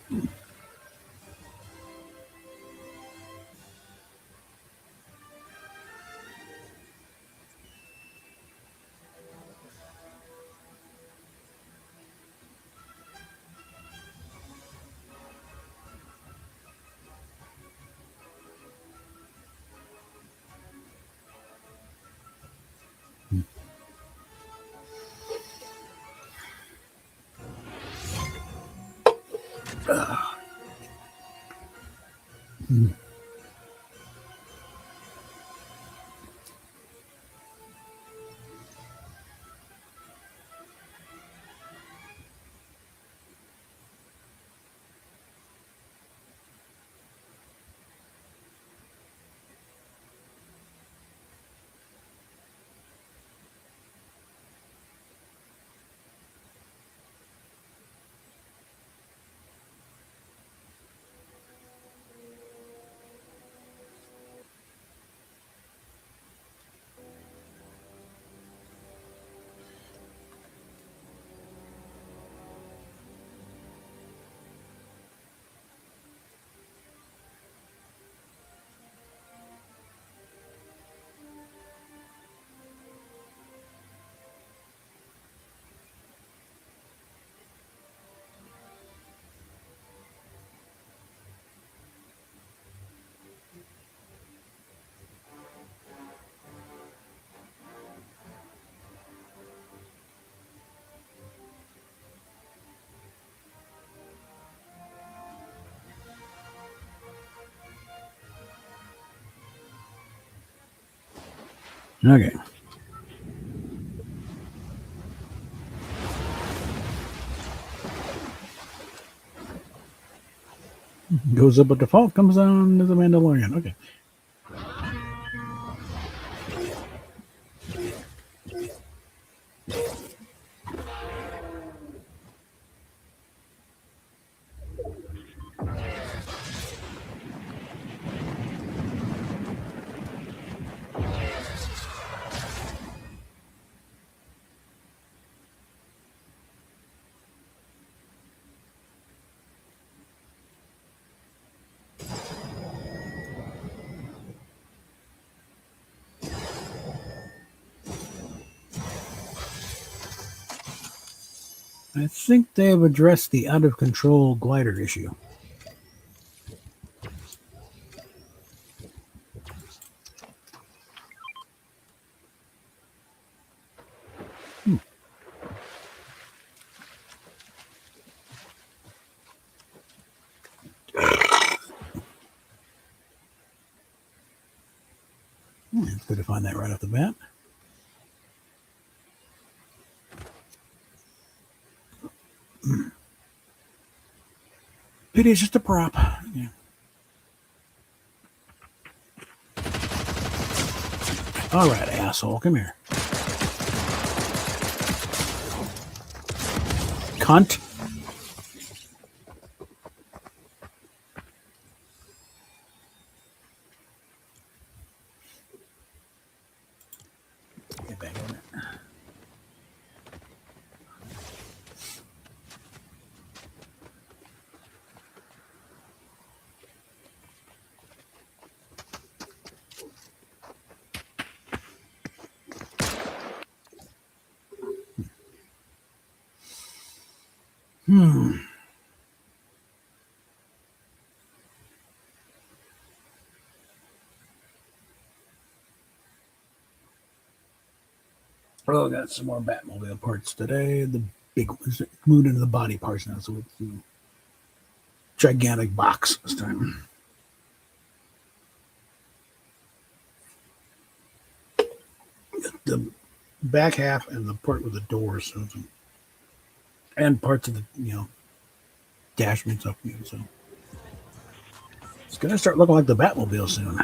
Okay. Goes up at default, comes down as a Mandalorian. Okay. I think they have addressed the out of control glider issue. It's good to find that right off the bat. It is just a prop. Yeah. All right, asshole, come here. Cunt. Get back in there. Oh, got some more Batmobile parts today. The big ones moved into the body parts now, so it's a gigantic box this time. The back half and the part with the doors, and parts of the dash and stuff. So it's gonna start looking like the Batmobile soon.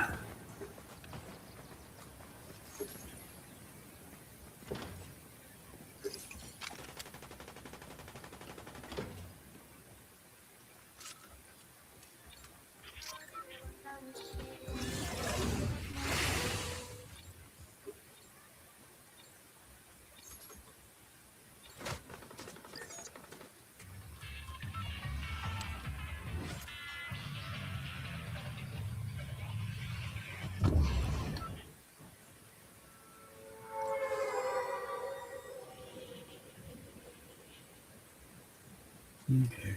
Okay.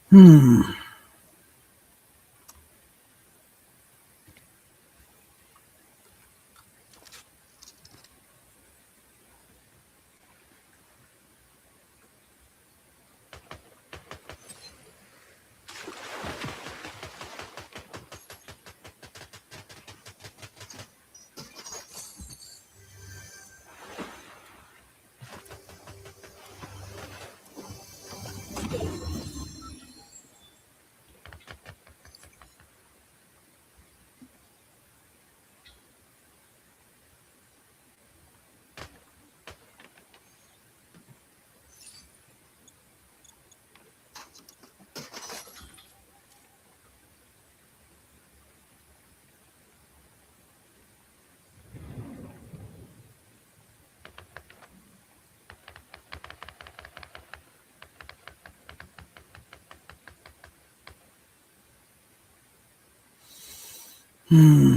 Hmm. Hmm.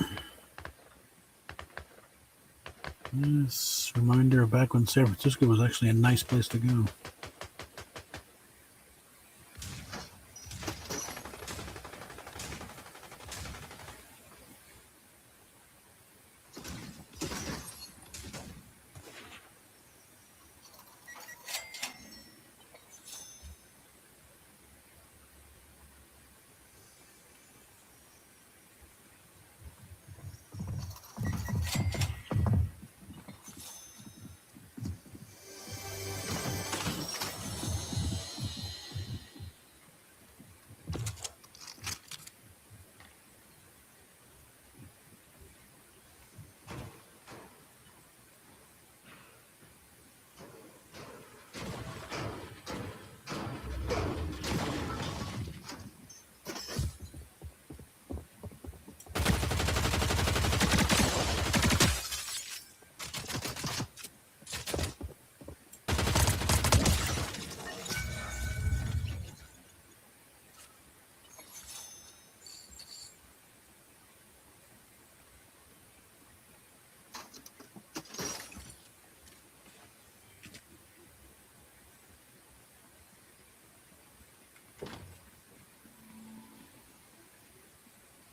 Yes, reminder of back when San Francisco was actually a nice place to go.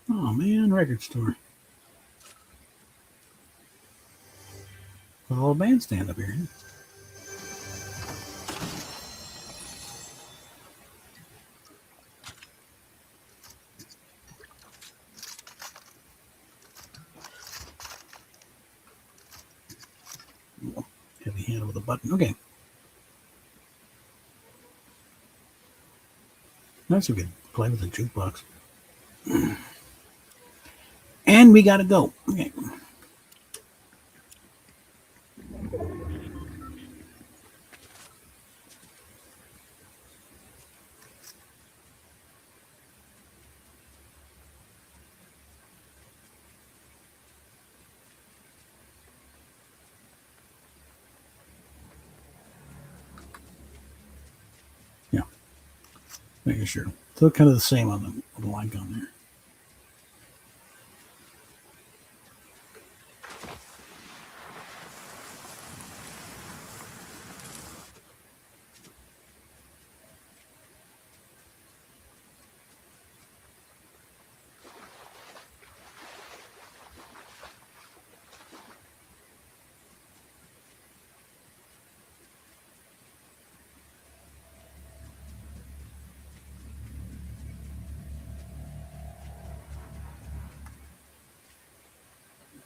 Oh man, record store. A little bandstand up here. Heavy hand with a button. Okay. That's a good play with the jukebox. And we gotta go. Okay. Yeah. Making sure. Still kind of the same on the like on there.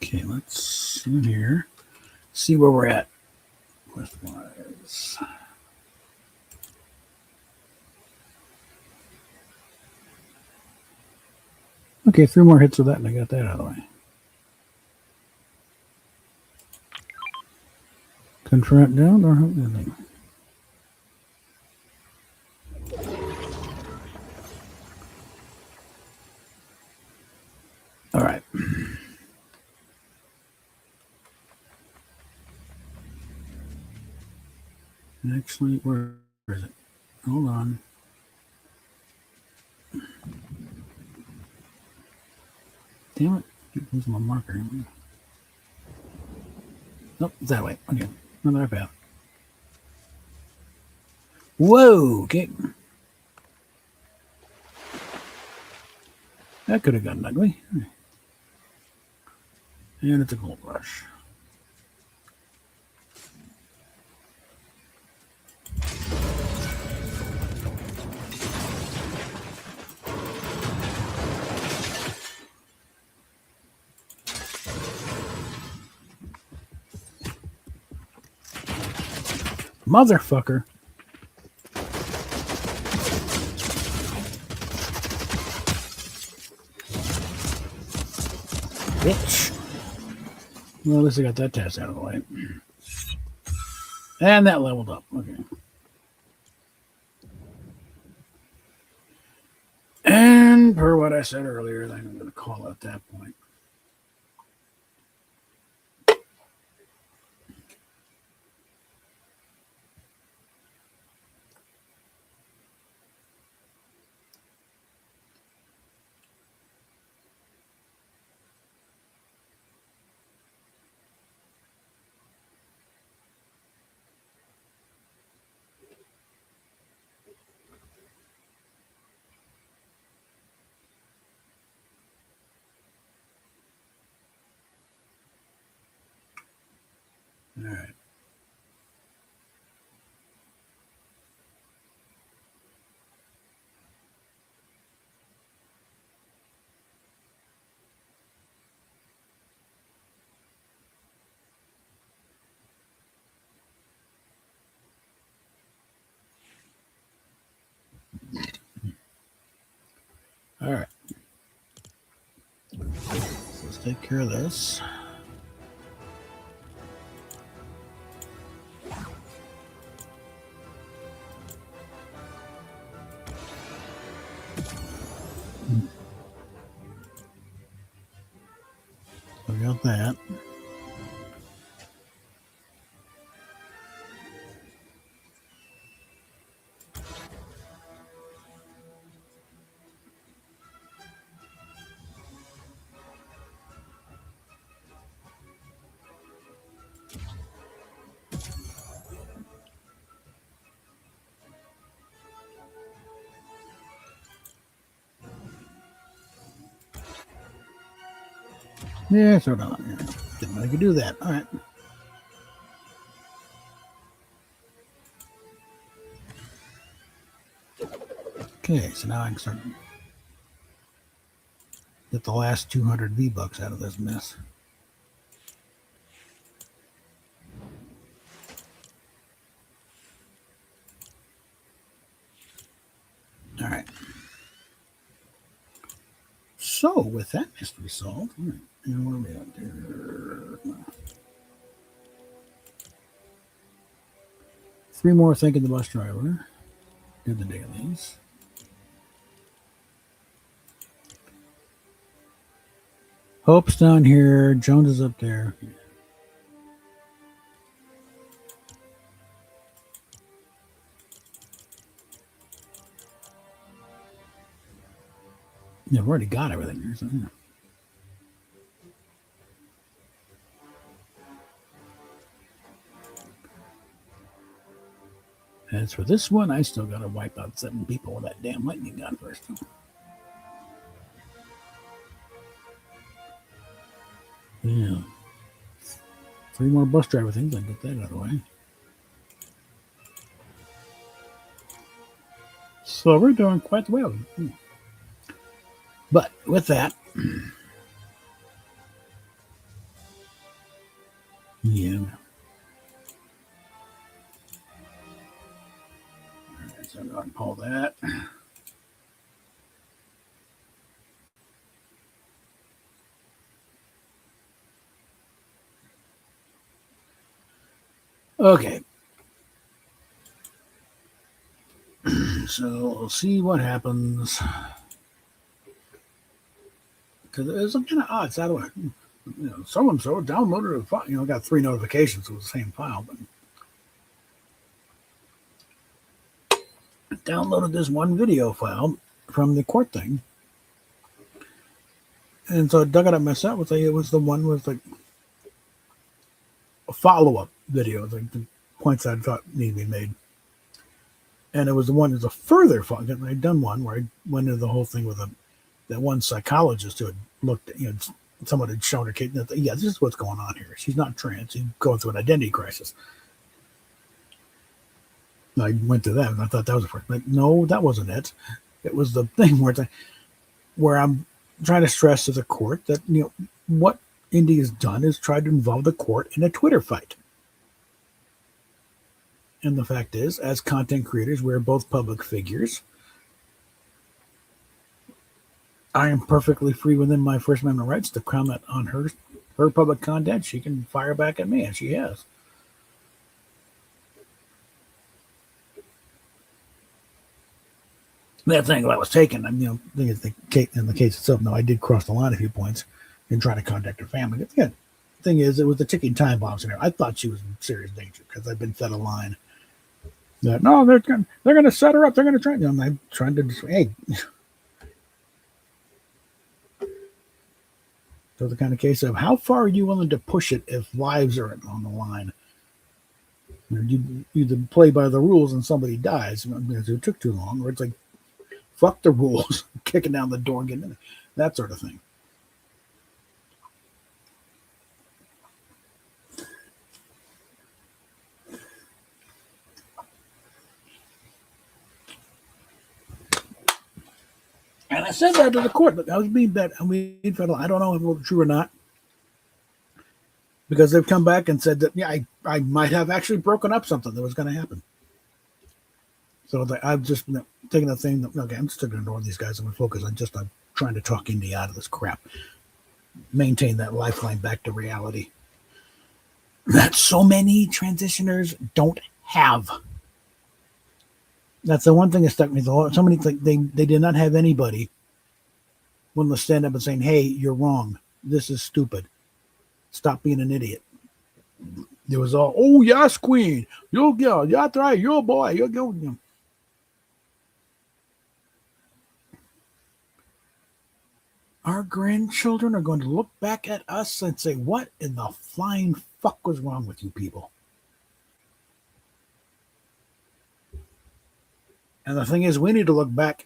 Okay, let's in here. See where we're at. Westwise. Okay, 3 more hits of that, and I got that out of the way. Confront down or anything. All right. Actually, where is it? Hold on. Damn it. Keep losing my marker. Nope, that way. Okay. Another path. Whoa. Okay. That could have gotten ugly. And it's a gold rush. Motherfucker. Bitch. Well, at least I got that test out of the way. And that leveled up. Okay. And per what I said earlier, then I'm going to call it at that point. All right. All right. So let's take care of this. So we got that. Yeah, sort of. Yeah. Didn't know I could do that. All right. Okay, so now I can start get the last 200 V-Bucks out of this mess. All right. So, with that mystery solved, all right, and where are we at there? 3 more thanking the bus driver. Do the dailies. Hope's down here. Jones is up there. Yeah, we've already got everything here. So, yeah. As for this one, I still got to wipe out 7 people with that damn lightning gun first. Yeah. 3 more bus driver things. I can get that out of the way. So we're doing quite well. But with that, yeah. All right, so I'm going to pull that. Okay. So we'll see what happens. Because it's kind of odd. It's out of way. So and so downloaded a file. Got 3 notifications with the same file, but downloaded this one video file from the court thing. And so I dug it up myself. It was the one with like a follow-up video, like the points I thought needed to be made. And it was the one that's a further follow. I'd done one where I went into the whole thing with that one psychologist who had looked at, someone had shown her kid, yeah, this is what's going on here. She's not trans. She's going through an identity crisis. I went to them and I thought that was first. But no, that wasn't it. It was the thing where I'm trying to stress to the court that, what Indy has done is tried to involve the court in a Twitter fight. And the fact is, as content creators, we're both public figures. I am perfectly free within my First Amendment rights to comment on her public content. She can fire back at me, and she has. That thing that was taken, in the case itself, no, I did cross the line a few points in trying to contact her family. But the thing is, it was the ticking time bombs in her. I thought she was in serious danger because I've been fed a line that, no, they're going to set her up. They're going to try. I'm trying to, hey. So the kind of case of how far are you willing to push it if lives are on the line? You either play by the rules and somebody dies because it took too long, or it's like, fuck the rules, kicking down the door and getting in, that sort of thing. And I said that to the court. Look, I was being federal. I don't know if it was true or not, because they've come back and said that, yeah, I might have actually broken up something that was going to happen. So I've just taken a thing that, okay, I'm just going to ignore these guys. I'm going to focus on I'm trying to talk Indy out of this crap. Maintain that lifeline back to reality that so many transitioners don't have. That's the one thing that stuck me. So many, they did not have anybody willing to stand up and saying, hey, you're wrong. This is stupid. Stop being an idiot. There was all, oh, yes, queen. You'll go. That's right. You're a boy. You'll go. Our grandchildren are going to look back at us and say, what in the flying fuck was wrong with you people? And the thing is, we need to look back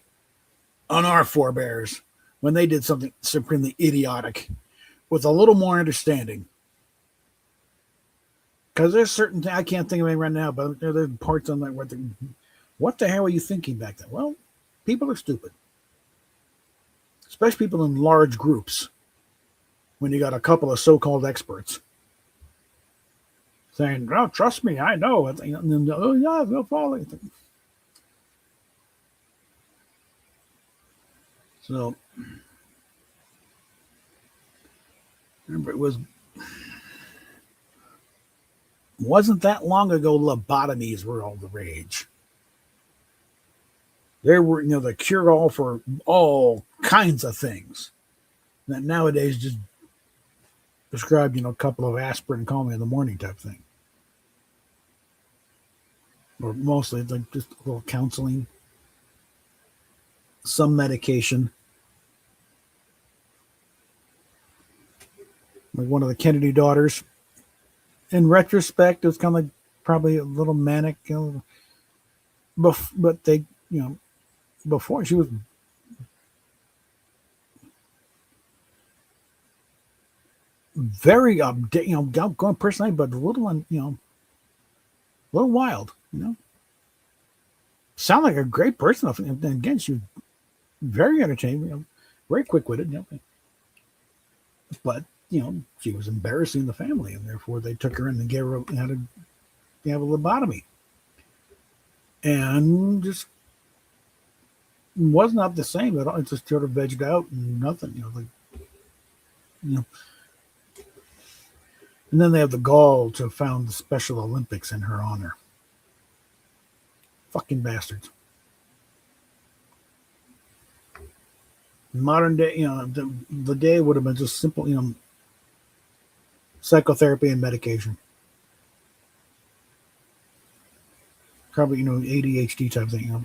on our forebears when they did something supremely idiotic with a little more understanding. Because there's certain things, I can't think of any right now, but there's parts on that where what the hell were you thinking back then? Well, people are stupid. Especially people in large groups. When you got a couple of so-called experts saying, "Oh, trust me, I know," and then, "Oh yeah, they'll follow." So, remember, wasn't that long ago lobotomies were all the rage. There were, the cure-all for all kinds of things. That nowadays just prescribed, a couple of aspirin and call me in the morning type thing. Or mostly like just a little counseling, some medication. Like one of the Kennedy daughters. In retrospect, it was kind of like probably a little manic, but they, before she was very going personally, but a little, a little wild, Sound like a great person. And again, she was very entertaining, very quick-witted, But, she was embarrassing the family, and therefore they took her in and gave her had to have a lobotomy. And just was not the same at all. It just sort of vegged out and nothing, And then they have the gall to found the Special Olympics in her honor. Fucking bastards. Modern day, the day would have been just simple, psychotherapy and medication. Probably, ADHD type thing,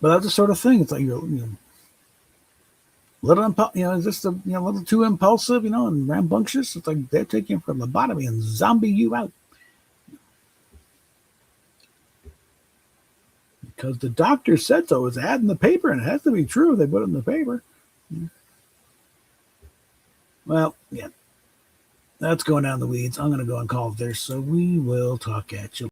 But that's the sort of thing. It's like is this a little too impulsive, and rambunctious? It's like they're taking for lobotomy and zombie you out. Because the doctor said so. It's ad in the paper, and it has to be true. They put it in the paper. Well, yeah. That's going down the weeds. I'm going to go and call it there. So we will talk at you